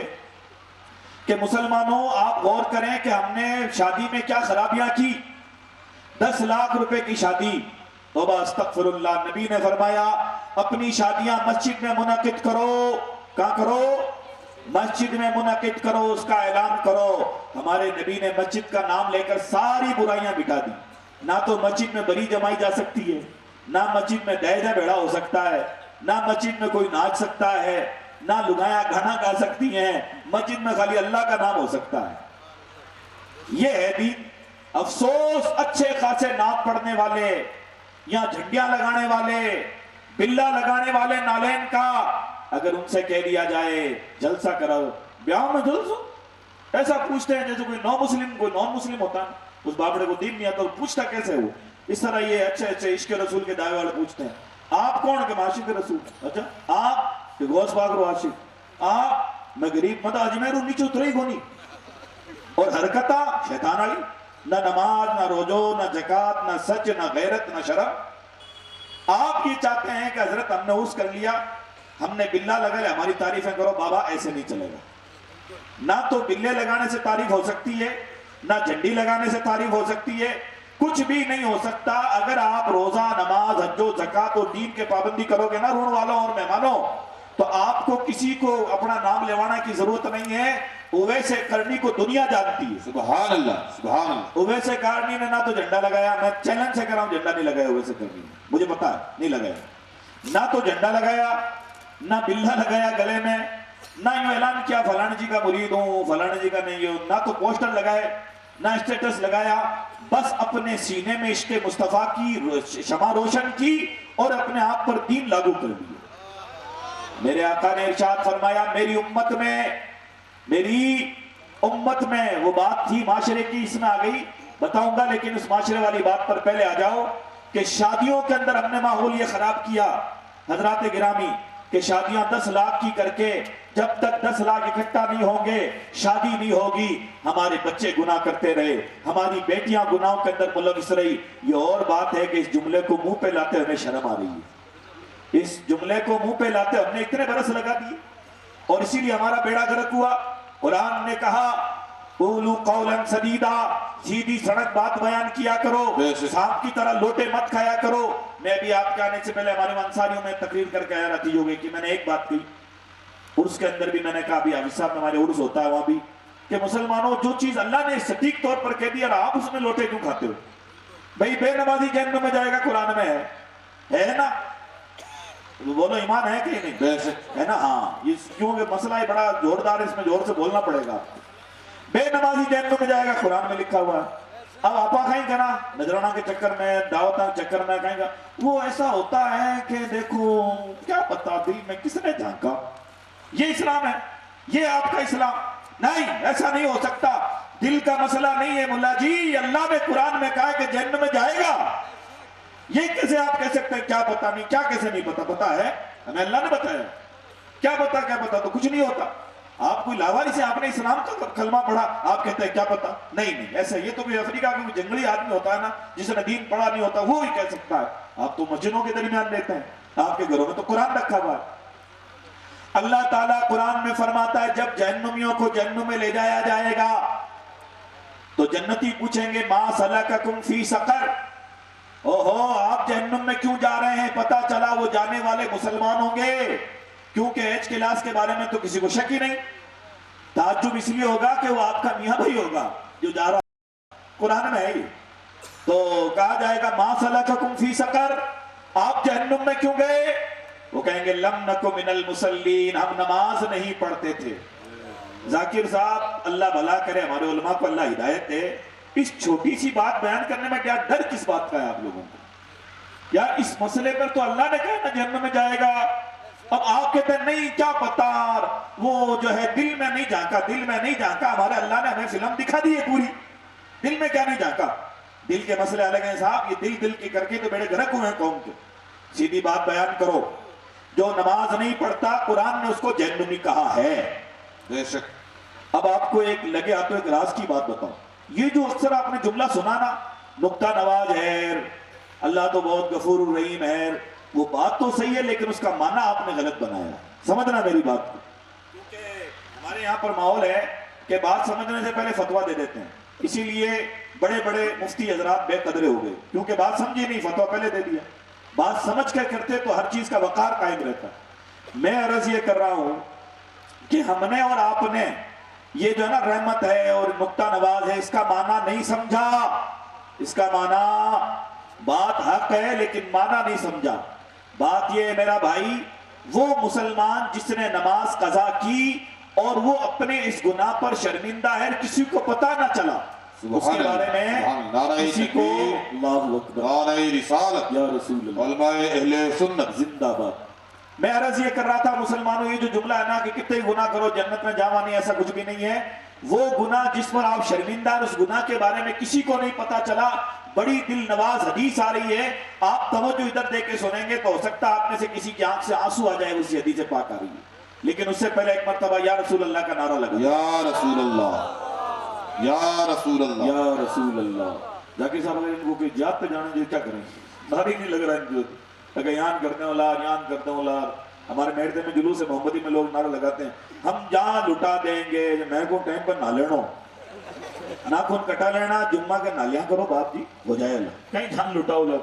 कि मुसलमानों आप गौर करें कि हमने शादी में क्या खराबियां की। 10 लाख रुपए की शादी, तौबा अस्तगफिरुल्लाह, नबी ने फरमाया अपनी शादियां मस्जिद में मुनकिद करो। कहां करो? मस्जिद में मुनकिद करो, उसका ऐलान करो। हमारे नबी ने मस्जिद का नाम लेकर सारी बुराइयां मिटा दी। ना तो मस्जिद में बरी जमाई जा सकती है, ना मस्जिद में दहेज भेड़ा हो सकता है, ना मस्जिद में कोई नाच सकता है, ना लुगाया गाना गा सकती हैं, मस्जिद में खाली अल्लाह का नाम हो सकता है। यह है दीन। अफसोस अच्छे खासे नाम पढ़ने वाले या झंडियां लगाने वाले, बिल्ला लगाने वाले नालैन का, अगर उनसे कह दिया जाए जलसा कराओ, ब्याह में जलसो, ऐसा पूछते हैं जैसे कोई नॉन मुस्लिम होता है, उस बाबड़े को दीन नहीं आता, तो पूछता कैसे वो? इस तरह ये अच्छे इश्क रसूल के दावे वाले पूछते हैं आप कौन के? आशिक रसूल। अच्छा आप गौस पाक आशिक, आप मैं गरीब मत अजमेर नीचे उतरे ही गोनी, और हरकता शैतान वाली, ना नमाज, ना रोजो, ना जकात, ना सच, ना गैरत, ना शर्म। आप ये चाहते हैं कि हजरत हमने उस कर लिया, हमने बिल्ला लगा लिया, हमारी तारीफें करो। बाबा ऐसे नहीं चलेगा। ना तो बिल्ले लगाने से तारीफ हो सकती है, ना झंडी लगाने से तारीफ हो सकती है, कुछ भी नहीं हो सकता। अगर आप रोजा, नमाज, हज्जो, ज़कात और दीन के पाबंदी करोगे ना ऋण वालों और मेहमानों, तो आपको किसी को अपना नाम लेवाना की जरूरत नहीं है। उवैसे करनी को दुनिया जानती है। सुभान अल्लाह, सुभान अल्लाह। उवैसे करनी ने ना तो झंडा लगाया, मैं चैलेंज से कर रहा हूं, झंडा नहीं लगाया उवैसे करनी, मुझे पता है नहीं लगाया। ना तो झंडा लगाया, ना बिल्ला लगाया गले में, ना यूं ऐलान किया फलाने जी का मुरीद हूं, फलाने जी का नहीं हूं, ना तो पोस्टर लगाए, ना स्टेटस लगाया। बस अपने सीने में इश्क़े मुस्तफा की शमा रोशन की और अपने आप पर दीन लागू कर दिया। मेरे आका ने इरशाद फरमाया मेरी उम्मत में वो बात थी माशरे की, इसमें आ गई बताऊंगा, लेकिन उस माशरे वाली बात पर पहले आ जाओ कि शादियों के अंदर हमने माहौल ये खराब किया हजरात गिरामी कि शादियां 10 लाख की करके, जब तक 10 लाख इकट्ठा नहीं होंगे शादी नहीं होगी। हमारे बच्चे गुनाह करते रहे, हमारी बेटियां गुनाहों के अंदर मुलविस रही। ये और बात है कि इस जुमले को मुंह पे लाते हमें शर्म आ रही है। इस जुमले को मुंह पे लाते हमने इतने बरस लगा दिए और इसीलिए हमारा बेड़ा गर्क हुआ। कुरान ने कहा क़ूलू क़ौलन सदीदा, सीधी सड़क बात बयान किया करो, सांप की तरह लोटे मत खाया करो। मैं भी आपके आने से पहले हमारे अंसारियों में तकरीर करके आया रहती होगी कि मैंने एक बात कही उर्स के अंदर भी, मैंने कहा अभी हाफिज साहब हमारे उर्स होता है वहां भी, कि मुसलमानों जो चीज अल्लाह ने सटीक तौर पर कह दिया आप उसमें लोटे क्यों खाते हो? भाई बेनमाजी जहन्नम में जाएगा, कुरान में है ना? बोलो ईमान है कि नहीं? है ना? हाँ, ये क्योंकि मसला है बड़ा जोरदार, इसमें जोर से बोलना पड़ेगा। बेनमाजी जहन्नम में जाएगा, कुरान में लिखा हुआ है। अब आपा कहीं करना नजराना के चक्कर में, दावत के चक्कर में कहेंगे वो ऐसा होता है कि देखो क्या पता दिल में किसने झांका, ये इस्लाम है, ये आपका इस्लाम नहीं, ऐसा नहीं हो सकता। दिल का मसला नहीं है मुल्ला जी, अल्लाह ने कुरान में कहा कि जन्नत में जाएगा। ये कैसे आप कह सकते हैं क्या पता नहीं? क्या कैसे नहीं पता? पता है हमें, अल्लाह ने बताया। क्या पता तो कुछ नहीं होता। आप कोई लावारिस है, आपने इस्लाम का कलमा पढ़ा, आप कहते हैं क्या पता। नहीं नहीं, ऐसा ये तो कोई अफ्रीका का कोई जंगली आदमी होता है ना, जिसने दीन पढ़ा नहीं होता, वो ही कह सकता है। आप तो मस्जिदों के दरमियान रहते हैं, आपके घरों में तो कुरान रखा हुआ है। अल्लाह ताला कुरान में फरमाता है जब जहन्नुमियों को जहन्नुम में ले जाया जाएगा तो जन्नती पूछेंगे मा सलककुम फी सकर, ओहो आप जहन्नुम में क्यों जा रहे हैं। पता चला वो जाने वाले मुसलमान होंगे, क्योंकि एज क्लास के बारे में तो किसी को शक ही नहीं। ताज्जुब इसलिए होगा कि वो आपका मियां भाई होगा जो जा रहा, कुरान में है ये। तो कहा जाएगा मा सलककुम फी सकर, आप जहन्नुम में क्यों गए। वो कहेंगे लम नकु मिनल मुसल्लीन, हम नमाज नहीं पढ़ते थे। जाकिर साहब अल्लाह भला करे, हमारे उलमा को अल्लाह हिदायत दे। इस छोटी सी बात बयान करने में क्या डर किस बात का है आप लोगों को। यार इस मसले पर तो अल्लाह ने कहा ना जहन्नम में जाएगा, अब आप कहते हैं नहीं क्या पता, वो जो है दिल में नहीं झांका, दिल में नहीं झांका। हमारे अल्लाह ने हमें फिल्म दिखा दी है पूरी, दिल में क्या नहीं झांका। दिल के मसले अलग हैं साहब, ये दिल दिल के करके तो बड़े गरक हुए हैं कौम के। सीधी बात बयान करो, जो नमाज नहीं पढ़ता कुरान ने उसको जहन्नुमी कहा है। बेशक। अब आपको एक लगे हाथों एक राज की बात बताओ, ये जो अक्सर आपने जुमला सुना ना, नुक्ता नवाज है, अल्लाह तो बहुत गफूर रहीम है, वो बात तो सही है लेकिन उसका माना आपने गलत बनाया। समझना मेरी बात को, क्योंकि हमारे यहाँ पर माहौल है कि बात समझने से पहले फतवा दे देते हैं, इसीलिए बड़े बड़े मुफ्ती हजरात बेकदरे हो गए, क्योंकि बात समझी नहीं, फतवा पहले दे दिया। बात समझ कर करते तो हर चीज का वकार कायम रहता। मैं अर्ज ये कर रहा हूं कि हमने और आपने ये जो है ना रहमत है और नुक्ता नवाज है, इसका माना नहीं समझा। इसका माना बात हक है लेकिन माना नहीं समझा। बात ये है मेरा भाई, वो मुसलमान जिसने नमाज कजा की और वो अपने इस गुनाह पर शर्मिंदा है, किसी को पता ना चला, उसके बारे में किसी को अल्लाहु अकबर रिसालत या रसूल उलमाए अहले सुन्नत जिंदाबाद। मैं अर्ज ये कर रहा था मुसलमानों, ये जो जुमला है ना कि कितने गुनाह करो जन्नत में जावा नहीं, ऐसा कुछ भी नहीं है। वो गुनाह जिस पर आप शर्मिंदा, उस गुनाह के बारे में किसी को नहीं पता चला, बड़ी दिल नवाज हदीस आ रही है, आप तवज्जो इधर दे के सुनेंगे तो हो सकता है आप में से किसी की आंख से आंसू आ जाए, उसी हदीस पाक आ रही है। लेकिन उससे पहले एक मर्तबा या रसूल अल्लाह का नारा लगा, या रसूल अल्लाह, या रसूल अल्लाह, या रसूल अल्लाह। जाकिर साहब अगर इनको कोई जात पे जाने जो क्या करें, भारी नहीं लग रहा इनको, अगर यान करते हो लार, यान करते हो लार। हमारे मेहरते में जुलूस है मोहम्मदी में लोग नारा लगाते हैं, हम जहां लुटा देंगे, मैं को टाइम पर ना लेना, नाखून कटा लेना, जुम्मा के नालियां करो बाप जी, हो जाए अल्लाह, कहीं जान लुटाओ लोग।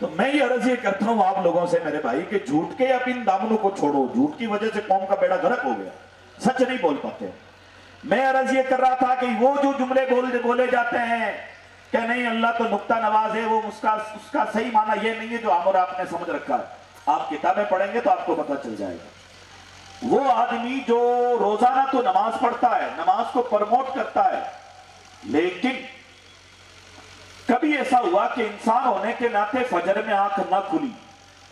तो मैं ये अर्ज ये करता हूँ आप लोगों से मेरे भाई कि झूठ के अब इन दामनों को छोड़ो, झूठ की वजह से कौम का बेड़ा गर्क हो गया, सच नहीं बोल पाते। मैं अर्ज ये कर रहा था कि वो जो जुमले बोले जाते हैं कि नहीं अल्लाह तो नुक्ता नवाज है, वो उसका सही माना ये नहीं है जो हम और आपने समझ रखा है। आप किताबें पढ़ेंगे तो आपको पता चल जाएगा। वो आदमी जो रोजाना तो नमाज पढ़ता है, नमाज को प्रमोट करता है, लेकिन कभी ऐसा हुआ कि इंसान होने के नाते फजर में आंख ना खुली,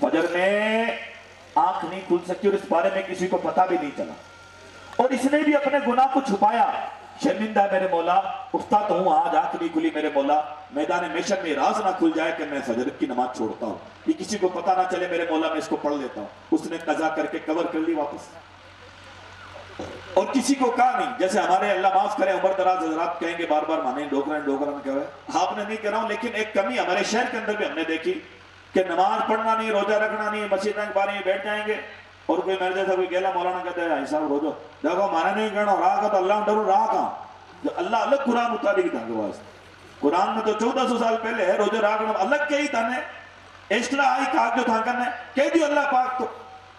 फजर में आंख नहीं खुल सकती और इस बारे में किसी को पता भी नहीं चला, और इसने भी अपने गुनाह को छुपाया। शर्मिंदा मेरे मौला, उठता तो हूं आज आंख नहीं खुली मेरे मौला, मैदान मेशर में राज ना खुल जाए कि मैं फजर की नमाज छोड़ता हूं, ये किसी को पता ना चले मेरे मौला, मैं इसको पढ़ लेता हूं। उसने कजा करके कवर कर ली वापस, और किसी को कहा नहीं। जैसे हमारे अल्लाह माफ करे उमर दराज हजरात कहेंगे बार बार माने डोकरा में कह रहे, आपने नहीं कह रहा हूं, लेकिन एक कमी हमारे शहर के अंदर भी हमने देखी कि नमाज पढ़ना नहीं, रोजा रखना नहीं, मस्जिद के बारे में बैठ जाएंगे, और कोई मेरे जैसा कोई गेला मौलाना कहते हैं साहब रोजो देखो माने नहीं कहना, राह का तो अल्लाह डरो, राह कहां, जो अल्लाह अलग कुरान उतारी था कुरान में तो 1400 साल पहले है, रोजे राह अलग के ही थाने एक्स्ट्रा आई काग जो था करने कह दियो अल्लाह पाक तो।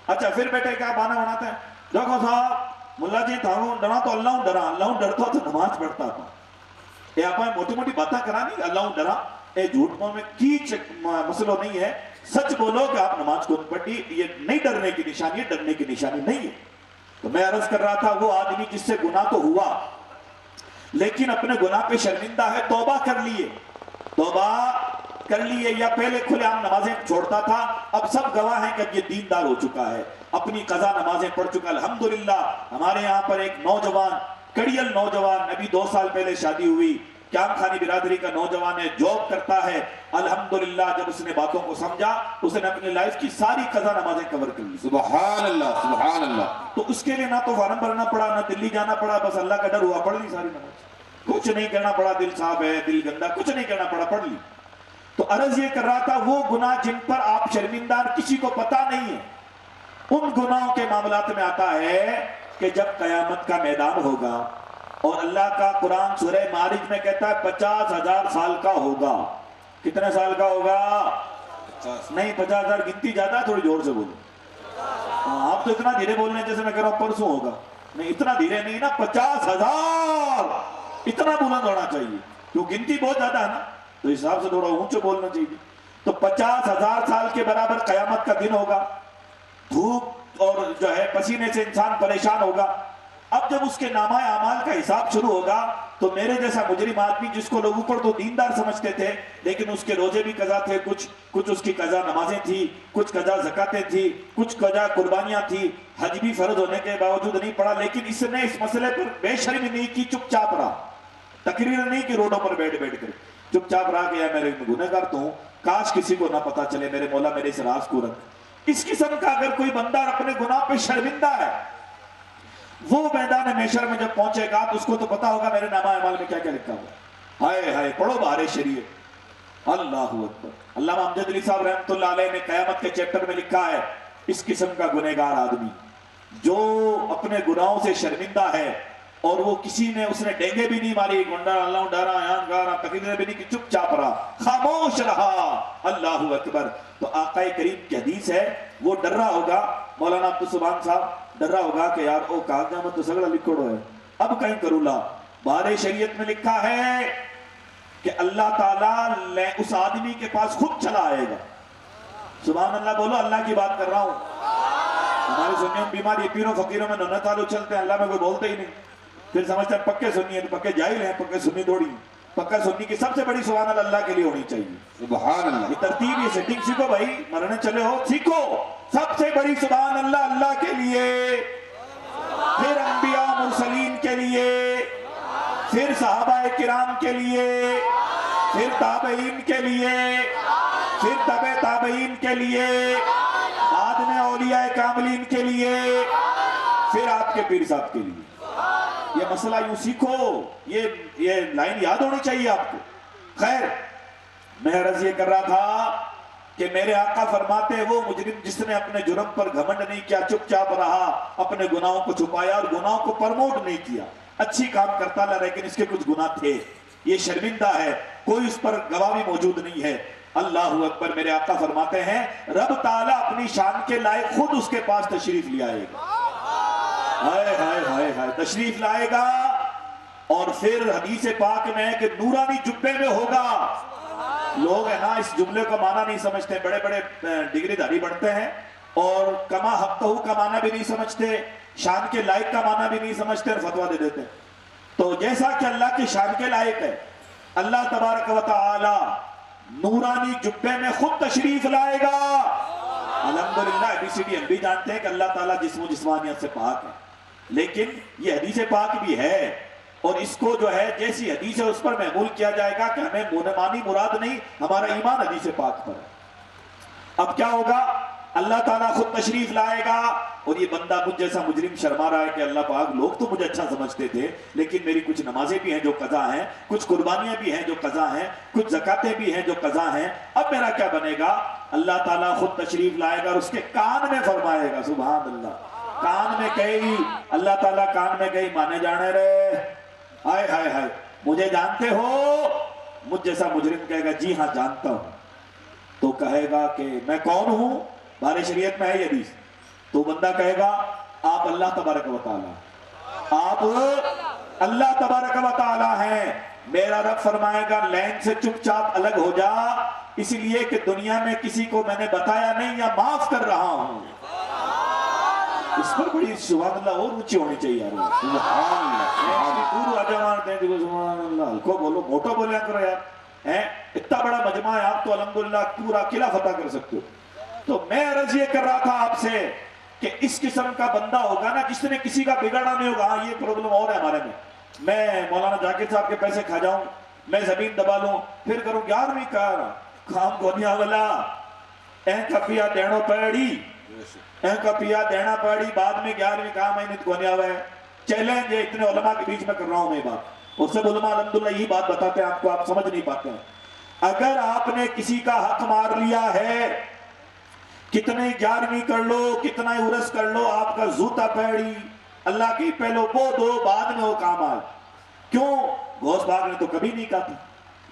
अच्छा फिर बेटे क्या बहाना बनाते हैं, देखो साहब मुल्ला जी था डरा तो अल्लाह डरा, अल्लाह डरता तो नमाज पढ़ता था, ये आप मोटी मोटी बातें करा नहीं अल्लाह डरा, ये झूठ में की मसलो नहीं है, सच बोलो कि आप नमाज को पढ़ी, ये नहीं डरने की निशानी है, डरने की निशानी नहीं है। तो मैं अर्ज कर रहा था वो आदमी जिससे गुनाह तो हुआ लेकिन अपने गुनाह पे शर्मिंदा है, तौबा कर लिए, तौबा कर लिए, या पहले खुलेआम नमाजें छोड़ता था, अब सब गवाह हैं कि अब ये दीनदार हो चुका है, अपनी कजा नमाजें पढ़ चुका। अल्हम्दुलिल्लाह हमारे यहाँ पर एक नौजवान, कड़ियल नौजवान, अभी 2 साल पहले शादी हुई, क्या खानी बिरादरी का नौजवान है, जॉब करता है, अल्हम्दुलिल्लाह जब उसने बातों को समझा उसने अपनी लाइफ की सारी कज़ा नमाजें कवर कर ली। सुभान अल्लाह, सुभान अल्लाह। तो उसके लिए ना तो फार्म भरना पड़ा, ना दिल्ली जाना पड़ा, बस अल्लाह का डर हुआ, पढ़ ली सारी नमाज। कुछ नहीं कहना पड़ा दिल साफ है, दिल गंदा, कुछ नहीं कहना पड़ा, पढ़ ली। तो अर्ज ये कर रहा था, वो गुनाह जिन पर आप शर्मिंदा, किसी को पता नहीं है, उन गुनाहों के मामलात में आता है कि जब कयामत का मैदान होगा और अल्लाह का कुरान सूरह मारिज में कहता है 50,000 साल का होगा। कितने साल का होगा? 50। नहीं, 50,000 गिनती ज्यादा, थोड़ी जोर से बोलो। आप तो इतना धीरे बोल रहे हैं जैसे मैं कह रहा हूं परसों होगा। नहीं, इतना धीरे नहीं ना, 50,000 इतना बुलंद होना चाहिए, क्योंकि गिनती बहुत ज्यादा है ना, तो हिसाब से थोड़ा ऊंचे बोलना चाहिए। तो 50,000 साल के बराबर कयामत का दिन होगा, धूप और जो है पसीने से इंसान परेशान होगा। अब जब उसके नामा अमाल का हिसाब शुरू होगा तो मेरे जैसा मुजरिम आदमी, जिसको लोग ऊपर तो दीनदार समझते थे, लेकिन उसके रोजे भी कजा थे, कुछ उसकी कजा नमाजें थी, कुछ कजा ज़कातें थी, कुछ कजा कुर्बानियां थी, हज भी फर्ज होने के बावजूद नहीं पड़ा, लेकिन इसने इस मसले पर बेशर्मी नहीं की, चुपचाप रहा। तकरीर नहीं कि रोडों पर बैठ बैठ कर, चुपचाप रहा कि यार मैं गुनहगार तो हूं, काश किसी को ना पता चले, मेरे मौला मेरे इस राज को रख। इस किस्म का अगर कोई बंदा अपने गुनाह पे शर्मिंदा है, वो मैदान महशर में जब पहुंचेगा तो उसको तो पता होगा मेरे नामा अमाल में क्या क्या लिखा हुआ। हाय हाय, पढ़ो बारे शरीय, अल्लाहु अकबर। अल्लामा अमजद अली साहब रहमतुल्लाह अलैह ने कयामत के चैप्टर में लिखा है, इस किस्म का गुनहगार आदमी जो अपने गुनाहों से शर्मिंदा है और वो किसी ने उसने डेंगे भी नहीं मारी, गुंडा अल्लाह डारा यान गारा तकरीर भी नहीं की, चुपचाप रहा, खामोश रहा, अल्लाहु अकबर। तो आकाए करीम की हदीस है, वो डर रहा होगा, मौलाना अब्दुल सुभान साहब डर रहा होगा कि यार ओ कागजा में तो सगड़ा लिखोड़ो है, अब कहीं करूला। बारे शरीयत में लिखा है कि अल्लाह ताला उस आदमी के पास खुद चला आएगा। सुभान अल्लाह बोलो, अल्लाह की बात कर रहा हूं। हमारे सुन्नियों में बीमारी, पीरों फकीरों में नन्ना तालु चलते हैं, अल्लाह में कोई बोलते ही नहीं, फिर समझते हैं पक्के सुन्नी है, तो पक्के जाहिल हैं, पक्के सुन्नी थोड़ी। पक्का सुन्नी की सबसे बड़ी सुभान अल्लाह के लिए होनी चाहिए। सुभान अल्लाह। ये तरतीब, ये सेटिंग सीखो भाई, मरने चले हो सीखो। सबसे बड़ी सुभान अल्लाह अल्लाह के लिए, फिर अंबिया मुरसलीन के लिए, फिर सहाबाए किराम के लिए, फिर ताबईन के लिए, फिर तबे ताबईन के लिए, बाद में औलिया कामिलीन के लिए, फिर आपके पीर साहब के लिए। ये मसला यूं सीखो, ये लाइन याद होनी चाहिए आपको। खैर, मैं अर्ज ये कर रहा था कि मेरे आका फरमाते हैं, वो मुजरिम जिसने अपने जुर्म पर घमंड नहीं किया, चुपचाप रहा, अपने गुनाहों को छुपाया और गुनाहों को प्रमोट नहीं किया, अच्छी काम करता रहा, लेकिन इसके कुछ गुनाह थे, ये शर्मिंदा है, कोई उस पर गवाह भी मौजूद नहीं है। अल्लाहु अकबर। मेरे आका फरमाते हैं, रब ताला अपनी शान के लायक खुद उसके पास तशरीफ ले आएगा। हाय हाय हाय हाय, तशरीफ लाएगा। और फिर हदीस पाक में है कि नूरानी जुब्बे में होगा। लोग है ना इस जुमले को माना नहीं समझते, बड़े बड़े डिग्रीधारी बनते हैं और कमा हक़्क़हू का माना भी नहीं समझते, शान के लायक का माना भी नहीं समझते और फतवा दे देते हैं। तो जैसा कि अल्लाह की शान के लायक है, अल्लाह तबारक व तआला नूरानी जुब्बे में खुद तशरीफ लाएगा। अल्हम्दुलिल्लाह, ABCD हम भी जानते हैं कि अल्लाह ताला जिस्म जिस्मानियत से पाक है, लेकिन ये हदीस पाक भी है और इसको जो है जैसी हदीस है उस पर महमूल किया जाएगा कि हमें मुनमानी मुराद नहीं, हमारा ईमान हदीस पाक पर है। अब क्या होगा, अल्लाह ताला खुद तशरीफ लाएगा और ये बंदा मुझ जैसा मुजरिम शर्मा रहा है कि अल्लाह पाक, लोग तो मुझे अच्छा समझते थे, लेकिन मेरी कुछ नमाजें भी हैं जो कज़ा हैं, कुछ कुर्बानियां भी हैं जो कज़ा हैं, कुछ ज़कातें भी हैं जो कज़ा हैं, अब मेरा क्या बनेगा। अल्लाह ताला खुद तशरीफ लाएगा और उसके कान में फरमाएगा, सुभान अल्लाह, कान में कही, अल्लाह ताला कान में कही, माने जाने रे, हाय हाय हाय, मुझे जानते हो। मुझ जैसा मुजरिम कहेगा जी हाँ जानता हूं, तो कहेगा कि मैं कौन हूं, बारे शरीयत में है ये हदीस। तो बंदा कहेगा आप अल्लाह तबारक व तआला, आप अल्लाह तबारक व तआला हैं। मेरा रब फरमाएगा लैन से चुपचाप अलग हो जा, इसलिए कि दुनिया में किसी को मैंने बताया नहीं या माफ कर रहा हूं। इस पर बड़ी सुभान अल्लाह और ऊंची होनी चाहिए यार। हल्को बोलो, मोटा बोलिया करो यार, हैं इतना बड़ा मजमा है, आप तो अल्हम्दुलिल्लाह पूरा किला फतह कर सकते हो। तो मैं अर्ज ये कर रहा था आपसे कि इस किस्म का बंदा होगा ना जिसने किसी का बिगाड़ा नहीं होगा। हाँ, ये प्रॉब्लम और है हमारे में, मैं मौलाना जाकिर साहब के पैसे खा जाऊं, मैं जमीन दबा लूं, फिर करूं 11वीं कार काम कोनिया वाला का पिया देना पड़ी, का पिया देना पड़ी, बाद में 11वीं काम है कोनिया हुआ है। चैलेंज है, इतने उलमा के बीच में कर रहा हूं मैं बात, और सब उलमा अल्हम्दुलिल्लाह यही बात बताते हैं आपको, आप समझ नहीं पाते हैं। अगर आपने किसी का हक मार लिया है, कितने 11वीं कर लो, कितना उरस कर लो, आपका जूता पैड़ी अल्लाह की पहले वो दो, बाद में वो काम आए। क्यों? गौस बाग ने तो कभी नहीं कहा था,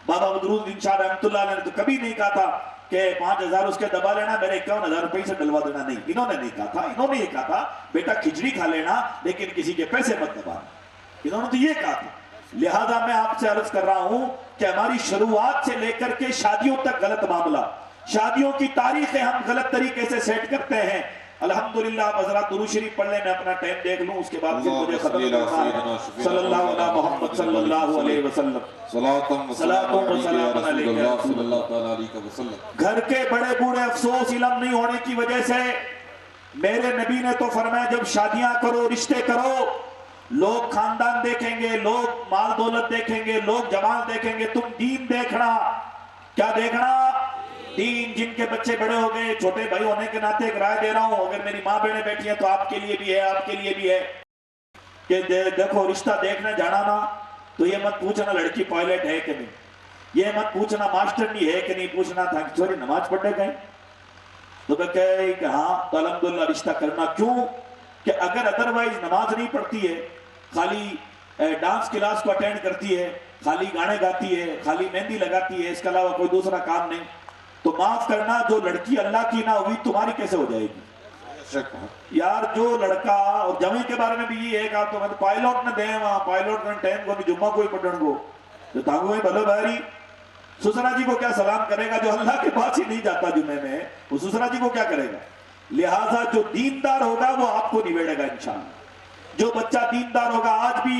बाबा मदरूद्दीन शाह रहमतुल्लाह ने तो कभी नहीं कहा था कि 5000 उसके दबा लेना, मेरे 51,000 रुपए से डलवा देना, नहीं, इन्होंने नहीं कहा था। इन्होंने ये कहा था बेटा खिचड़ी खा लेना लेकिन किसी के पैसे मत दबाना, इन्होंने तो ये कहा था। लिहाजा मैं आपसे अर्ज कर रहा हूं कि हमारी शुरुआत से लेकर के शादियों तक गलत मामला, शादियों की तारीखें हम गलत तरीके से सेट करते हैं। अल्हम्दुलिल्लाह आप हज़रात दुरूद शरीफ पढ़ लें, मैं अपना टाइम देख लूं, उसके बाद फिर मुझे खत्म करना है। सल्लल्लाहु अलैहि मोहम्मद सल्लल्लाहु अलैहि वसल्लम, घर के बड़े बूढ़े अफसोस इल्म नहीं होने की वजह से, मेरे नबी ने तो फरमाया जब शादियां करो, रिश्ते करो, लोग खानदान देखेंगे, लोग माल दौलत देखेंगे, लोग जमाल देखेंगे, तुम दीन देखना। क्या देखना? दीन। जिनके बच्चे बड़े हो गए, छोटे भाई होने के नाते एक राय दे रहा हूं, अगर मेरी माँ बहनें बैठी हैं तो आपके लिए भी है, आपके लिए भी है कि देखो रिश्ता देखने जाना ना तो ये मत पूछना लड़की पायलट है कि नहीं, ये मत पूछना मास्टर नहीं है कि नहीं, पूछना था कि छोरी नमाज पढ़ने गए, तो मैं कहे कि हाँ, तो अल्हम्दुलिल्लाह रिश्ता करना। क्यों? कि अगर अदरवाइज नमाज नहीं पढ़ती है, खाली डांस क्लास को अटेंड करती है, खाली गाने गाती है, खाली मेहंदी लगाती है, इसके अलावा कोई दूसरा काम नहीं, तो माफ करना, जो लड़की अल्लाह की ना हुई तुम्हारी कैसे हो जाएगी यार। जो लड़का, और जमी के बारे में भी ये एक आप तो मतलब पायलट ने दे वहां, पायलट ने टाइम को भी जुम्मा को ही पढ़न को तो तांगो भलो भारी सुसरा जी को क्या सलाम करेगा? जो अल्लाह के पास ही नहीं जाता जुम्मे में, वो सुसरा जी को क्या करेगा? लिहाजा जो दीनदार होगा वो आपको निवेड़ेगा इंशाअल्लाह। जो बच्चा दीनदार होगा, आज भी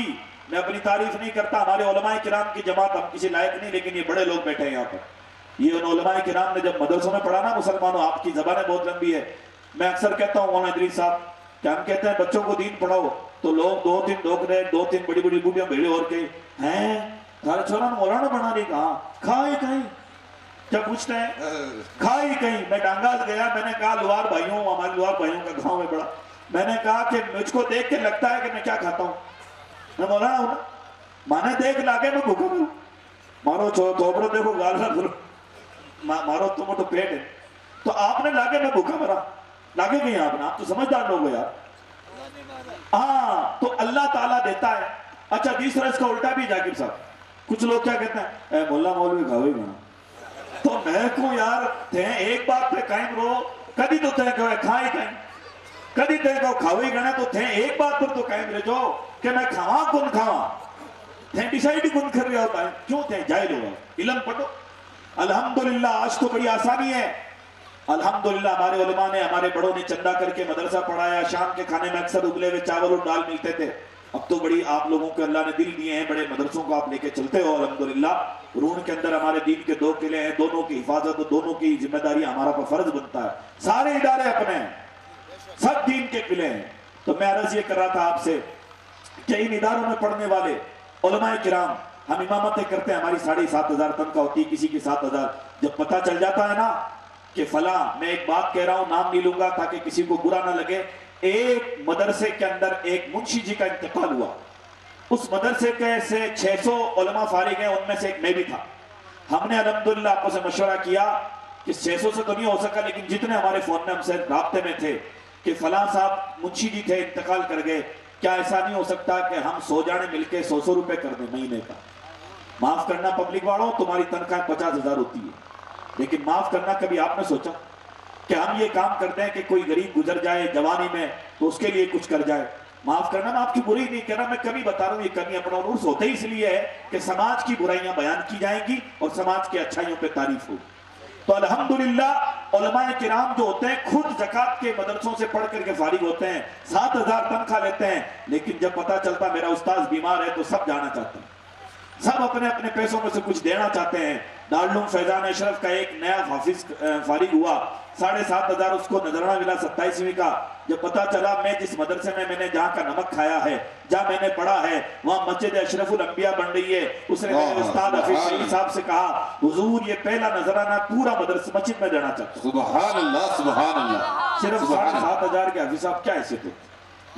मैं अपनी तारीफ नहीं करता, हमारे उलमाए किराम की जमात, हम किसी लायक नहीं, लेकिन ये बड़े लोग बैठे हैं यहाँ पर, ये उन उलमाए किराम ने जब मदरसों में पढ़ा ना, मुसलमानों आपकी जबानें बहुत लंबी है, मैं अक्सर कहता हूँ मौलाना इदरीस साहब कि हम कहते हैं बच्चों को दीन पढ़ाओ, तो लोग 2-3 डोकरे, 2-3 बड़ी बड़ी बूढ़ियां भेड़े और के हैं सारे छोरा मौलाना बना नहीं, कहा खाए कहीं, क्या पूछते हैं खाई कहीं। मैं डांगाल गया, मैंने कहा लुहार भाइयों, हमारे लुहार भाइयों का गांव है बड़ा, मैंने कहा कि मुझको देख के लगता है कि मैं क्या खाता हूँ, मैं मौलाना हूं ना, माने देख लागे मैं भूखा हूं, मारो थोपड़ो देखो गाल मारो तुम तो पेट है, तो आपने लागे मैं भूखा मरा, लागे कहीं आपने, आप तो समझदार लोग हो यार। हाँ, तो अल्लाह ताला देता है। अच्छा तीसरा इसका उल्टा भी जाकिर साहब, कुछ लोग क्या कहते हैं मोल्ला मौलवी खावे गाना, तो मैं को यार थे एक बात पे कायम रहो, कभी तो थे खाए कहीं, कभी थे खावे गाना, तो थे एक बात पर तो कायम रह जाओ कि मैं खावा कौन खावा, थे डिसाइड कौन कर रहा होता है, क्यों थे जाहिल हो, इल्म पढ़ो। अल्हम्दुलिल्लाह आज तो बड़ी आसानी है, अल्हम्दुलिल्लाह हमारे उलमा ने, हमारे बड़ों ने चंदा करके मदरसा पढ़ाया, शाम के खाने में अक्सर उबले हुए चावल और दाल मिलते थे। अब तो बड़ी आप लोगों को अल्लाह ने दिल दिए हैं, बड़े मदरसों को आप लेके चलते हो अल्हम्दुलिल्लाह। रूम के अंदर हमारे दीन के 2 किले हैं, दोनों की हिफाजत और दोनों की जिम्मेदारी हमारा पर फर्ज बनता है। सारे इदारे अपने हैं, सब दीन के किले हैं। तो मैं अर्ज ये कर रहा था आपसे कि इन इदारों में पढ़ने वाले उलमाए किराम, हम इमामतें करते हैं, हमारी 7,500 तनख्वाह होती है, किसी की 7,000। जब पता चल जाता है ना कि फला, मैं एक बात कह रहा हूं, नाम नहीं लूंगा ताकि किसी को बुरा ना लगे, एक मदरसे के अंदर एक मुंशी जी का इंतकाल हुआ, उस मदरसे के से 600 उलमा फारिग हैं, उनमें से एक मैं भी था। हमने अल्हम्दुलिल्लाह आपस में मशवरा किया कि 600 से तो नहीं हो सका, लेकिन जितने हमारे फोन में हमसे राब्ते में थे कि फला साहब मुंशी जी थे, इंतकाल कर गए, क्या ऐसा नहीं हो सकता कि हम 100 जाने मिलके 100 रुपए कर दें महीने का? माफ करना पब्लिक वालों, तुम्हारी तनख्वाह 50,000 होती है, लेकिन माफ करना कभी आपने सोचा कि हम ये काम करते हैं कि कोई गरीब गुजर जाए जवानी में तो उसके लिए कुछ कर जाए? माफ करना, मैं आपकी बुराई नहीं कर रहा, मैं कभी बता रहा हूं ये कमी अपना उर्स होते ही इसलिए है कि समाज की बुराइयां बयान की जाएंगी और समाज की अच्छाइयों पे तारीफ होगी। तो अल्हम्दुलिल्लाह उलमाए किराम जो होते हैं खुद ज़कात के मदरसों से पढ़ करके फारिग होते हैं, 7,000 तनख्वाह लेते हैं, लेकिन जब पता चलता मेरा उस्ताद बीमार है तो सब जाना चाहते हैं, सब अपने अपने पैसों में से कुछ देना चाहते हैं। दारुल फैजान अशरफ का एक नया हाफिज फारिग हुआ, 7,500 उसको नजराना मिला 27वीं का। जब पता चला मैं जिस मदरसे में मैंने जहाँ का नमक खाया है, जहाँ मैंने पढ़ा है, वहाँ मस्जिद अशरफुल अंबिया बन रही है। उसने मेरे उस्ताद हफीज सईद साहब से कहा, हुजूर ये पहला नजराना पूरा मदरसा मस्जिद में देना चाहता हूं। सुभान अल्लाह, सुभान अल्लाह। सिर्फ 7,500 के हफीज साहब क्या ऐसे थे,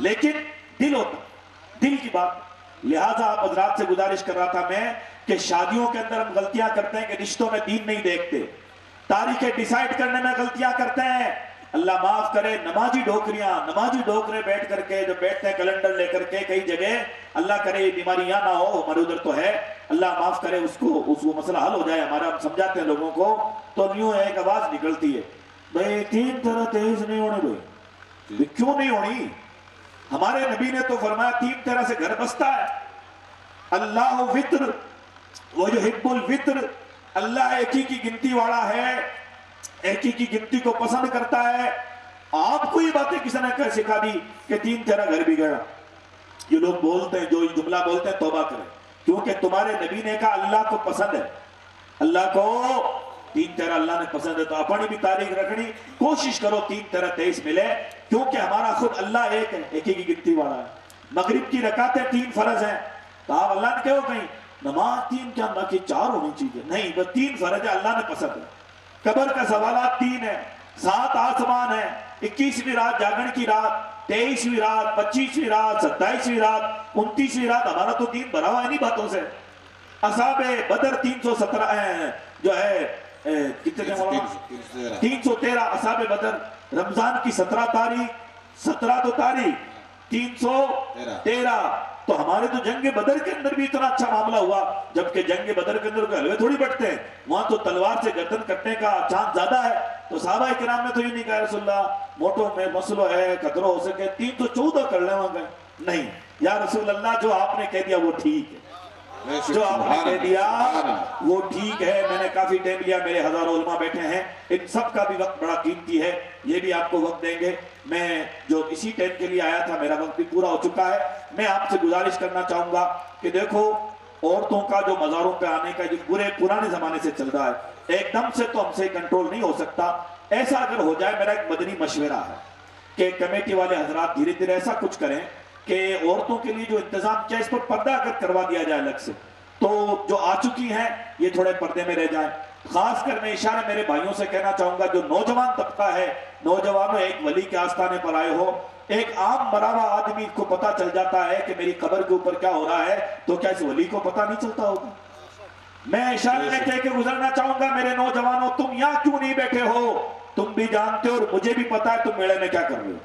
लेकिन दिल होता, दिल की बात। लिहाजा आप हजरात से गुजारिश कर रहा था मैं कि शादियों के अंदर हम गलतियां करते हैं कि रिश्तों में दीन नहीं देखते, तारीखें डिसाइड करने में गलतियां करते हैं। अल्लाह माफ करे, नमाजी डोकरे बैठ करके जब बैठते हैं कैलेंडर लेकर के कई जगह, अल्लाह करे ये बीमारी यहाँ ना हो, हमारे उधर तो है, अल्लाह माफ करे उसको मसला हल हो जाए हमारा। हम समझाते हैं लोगों को तो यूं एक आवाज निकलती है, भाई 3 तरह तेज नहीं होने, भाई क्यों नहीं होनी? हमारे नबी ने तो फरमाया 3 तरह से घर बसता है। अल्लाह वित्र, वो जो हिब्बुल वित्र, अल्लाह एक ही की गिनती वाला है, एक ही की गिनती को पसंद करता है। आपको ये बातें किसी ने कह सिखा दी कि 3 तरह घर बिगड़ा? ये लोग बोलते हैं, जो ये जुमला बोलते हैं, तौबा करें, क्योंकि तुम्हारे नबी ने कहा अल्लाह को पसंद है, अल्लाह को 3 तरह अल्लाह ने पसंद है। तो अपनी भी तारीख रखनी, कोशिश करो 3 तरह 23 मिले, क्योंकि हमारा खुद अल्लाह एक है, एक ही की गिनती वाला है। मगरिब की रकातें 3 फर्ज हैं, तो आप अल्लाह ने कहो कहीं नमाज 3 क्या बाकी 4 होनी चाहिए? नहीं, बस 3 फर्ज है, अल्लाह ने पसंद है। कब्र का सवालात 3 है, 7 आसमान है, 21वीं रात जागरण की रात, 23वीं रात, 25वीं रात, 27वीं रात, 29वीं रात। हमारा तो दीन भरा हुआ है नहीं बातों से। असाबे बदर 317 जो है कितने 313 असाबे बदर, रमजान की 17 तारीख, 17 तो तारीख 313। तो हमारे तो जंग बदर के अंदर भी इतना अच्छा मामला हुआ, जबकि जंग बदर के अंदर हलवे थोड़ी बटते हैं, वहां तो तलवार से गर्दन कटने का चांस ज्यादा है। तो साहबा इकराम ने तो ये नहीं कहा रसूलुल्लाह मोटो में मसलो है, खतरो हो सके 314 कर ले वहां। नहीं या रसूलुल्लाह, जो आपने कह दिया वो ठीक है, जो आपने कह दिया वो ठीक है। मैंने काफी टाइम लिया, मेरे हजारों उलमा बैठे हैं, इन सब का भी वक्त बड़ा कीमती है, ये भी आपको वक्त देंगे। मैं जो इसी टाइम के लिए आया था, मेरा वक्त भी पूरा हो चुका है। मैं आपसे गुजारिश करना चाहूंगा कि देखो, औरतों का जो मज़ारों पे आने का जो बुरे पुराने जमाने से चल रहा है, एकदम से तो हमसे कंट्रोल नहीं हो सकता। ऐसा अगर हो जाए, मेरा एक मदनी मशवरा है कि कमेटी वाले हजरात धीरे धीरे ऐसा कुछ करें कि औरतों के लिए जो इंतजाम किया, इस पर पर्दा अगर करवा दिया जाए अलग से, तो जो आ चुकी हैं ये थोड़े पर्दे में रह जाएं। खासकर मैं इशारा मेरे भाइयों से कहना चाहूंगा, जो नौजवान तबका है, नौजवानों, एक वली के आस्थाने पर आए हो, एक आम मरावा आदमी को पता चल जाता है कि मेरी कब्र के ऊपर क्या हो रहा है, तो क्या इस वली को पता नहीं चलता होगा? मैं इशारे में कह के गुजरना चाहूंगा, मेरे नौजवानों, तुम यहाँ क्यों नहीं बैठे हो? तुम भी जानते हो और मुझे भी पता है तुम मेले में क्या कर रहे हो।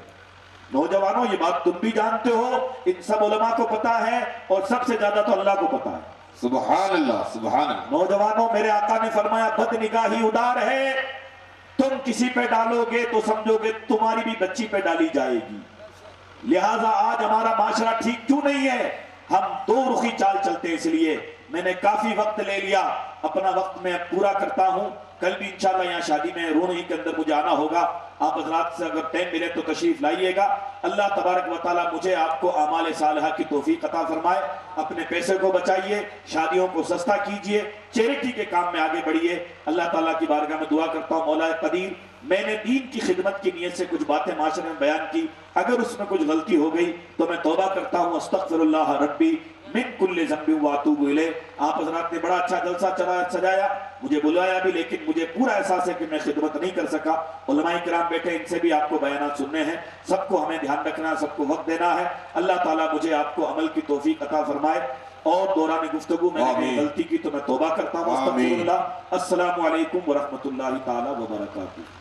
नौजवानों, ये बात तुम भी जानते हो, इन सब उलमा को पता है, और सबसे ज्यादा तो अल्लाह को पता है। सुभान अल्लाह, सुभान अल्लाह। नौजवानों, मेरे आका ने फरमाया, बदनिगाही उदार है, तुम किसी पे डालोगे तो समझोगे तुम्हारी भी बच्ची पे डाली जाएगी। लिहाजा आज हमारा माशरा ठीक क्यों नहीं है? हम दो रुखी चाल चलते हैं। इसलिए मैंने काफी वक्त ले लिया, अपना वक्त मैं पूरा करता हूं। कल भी इंशाल्लाह यहाँ शादी में रोनही के अंदर मुझे आना होगा। आप हजरात से अगर टाइम मिले तो तशरीफ लाइएगा। अल्लाह तबारक व तआला मुझे आपको आमाल सालिहा की तौफीक अता फरमाए। अपने पैसे को बचाइए, शादियों को सस्ता कीजिए, चैरिटी के काम में आगे बढ़िए। अल्लाह ताला की बारगाह में दुआ करता हूँ, मौला कदीर, मैंने दीन की खिदमत की नीयत से कुछ बातें माशरे में बयान की, अगर उसमें कुछ गलती हो गई तो मैं तौबा करता हूँ। अस्तगफिरुल्लाह रब्बी मिन कुल्लि ज़ंबि व अतूबु इलैह। आप हजरात ने बड़ा अच्छा जलसा सजाया, मुझे बुलाया भी, लेकिन मुझे पूरा एहसास है कि मैं खिदमत नहीं कर सका। उलमाए किराम बैठे, इनसे भी आपको बयानात सुनने हैं। सबको हमें ध्यान रखना, सबको वक्त देना है। अल्लाह ताला मुझे आपको अमल की तौफीक अता फरमाए। और दौरान गुफ्तगू मैंने गलती की तो मैं तौबा करता हूँ। अस्सलामु अलैकुम व रहमतुल्लाहि ताला व बरकातुहू।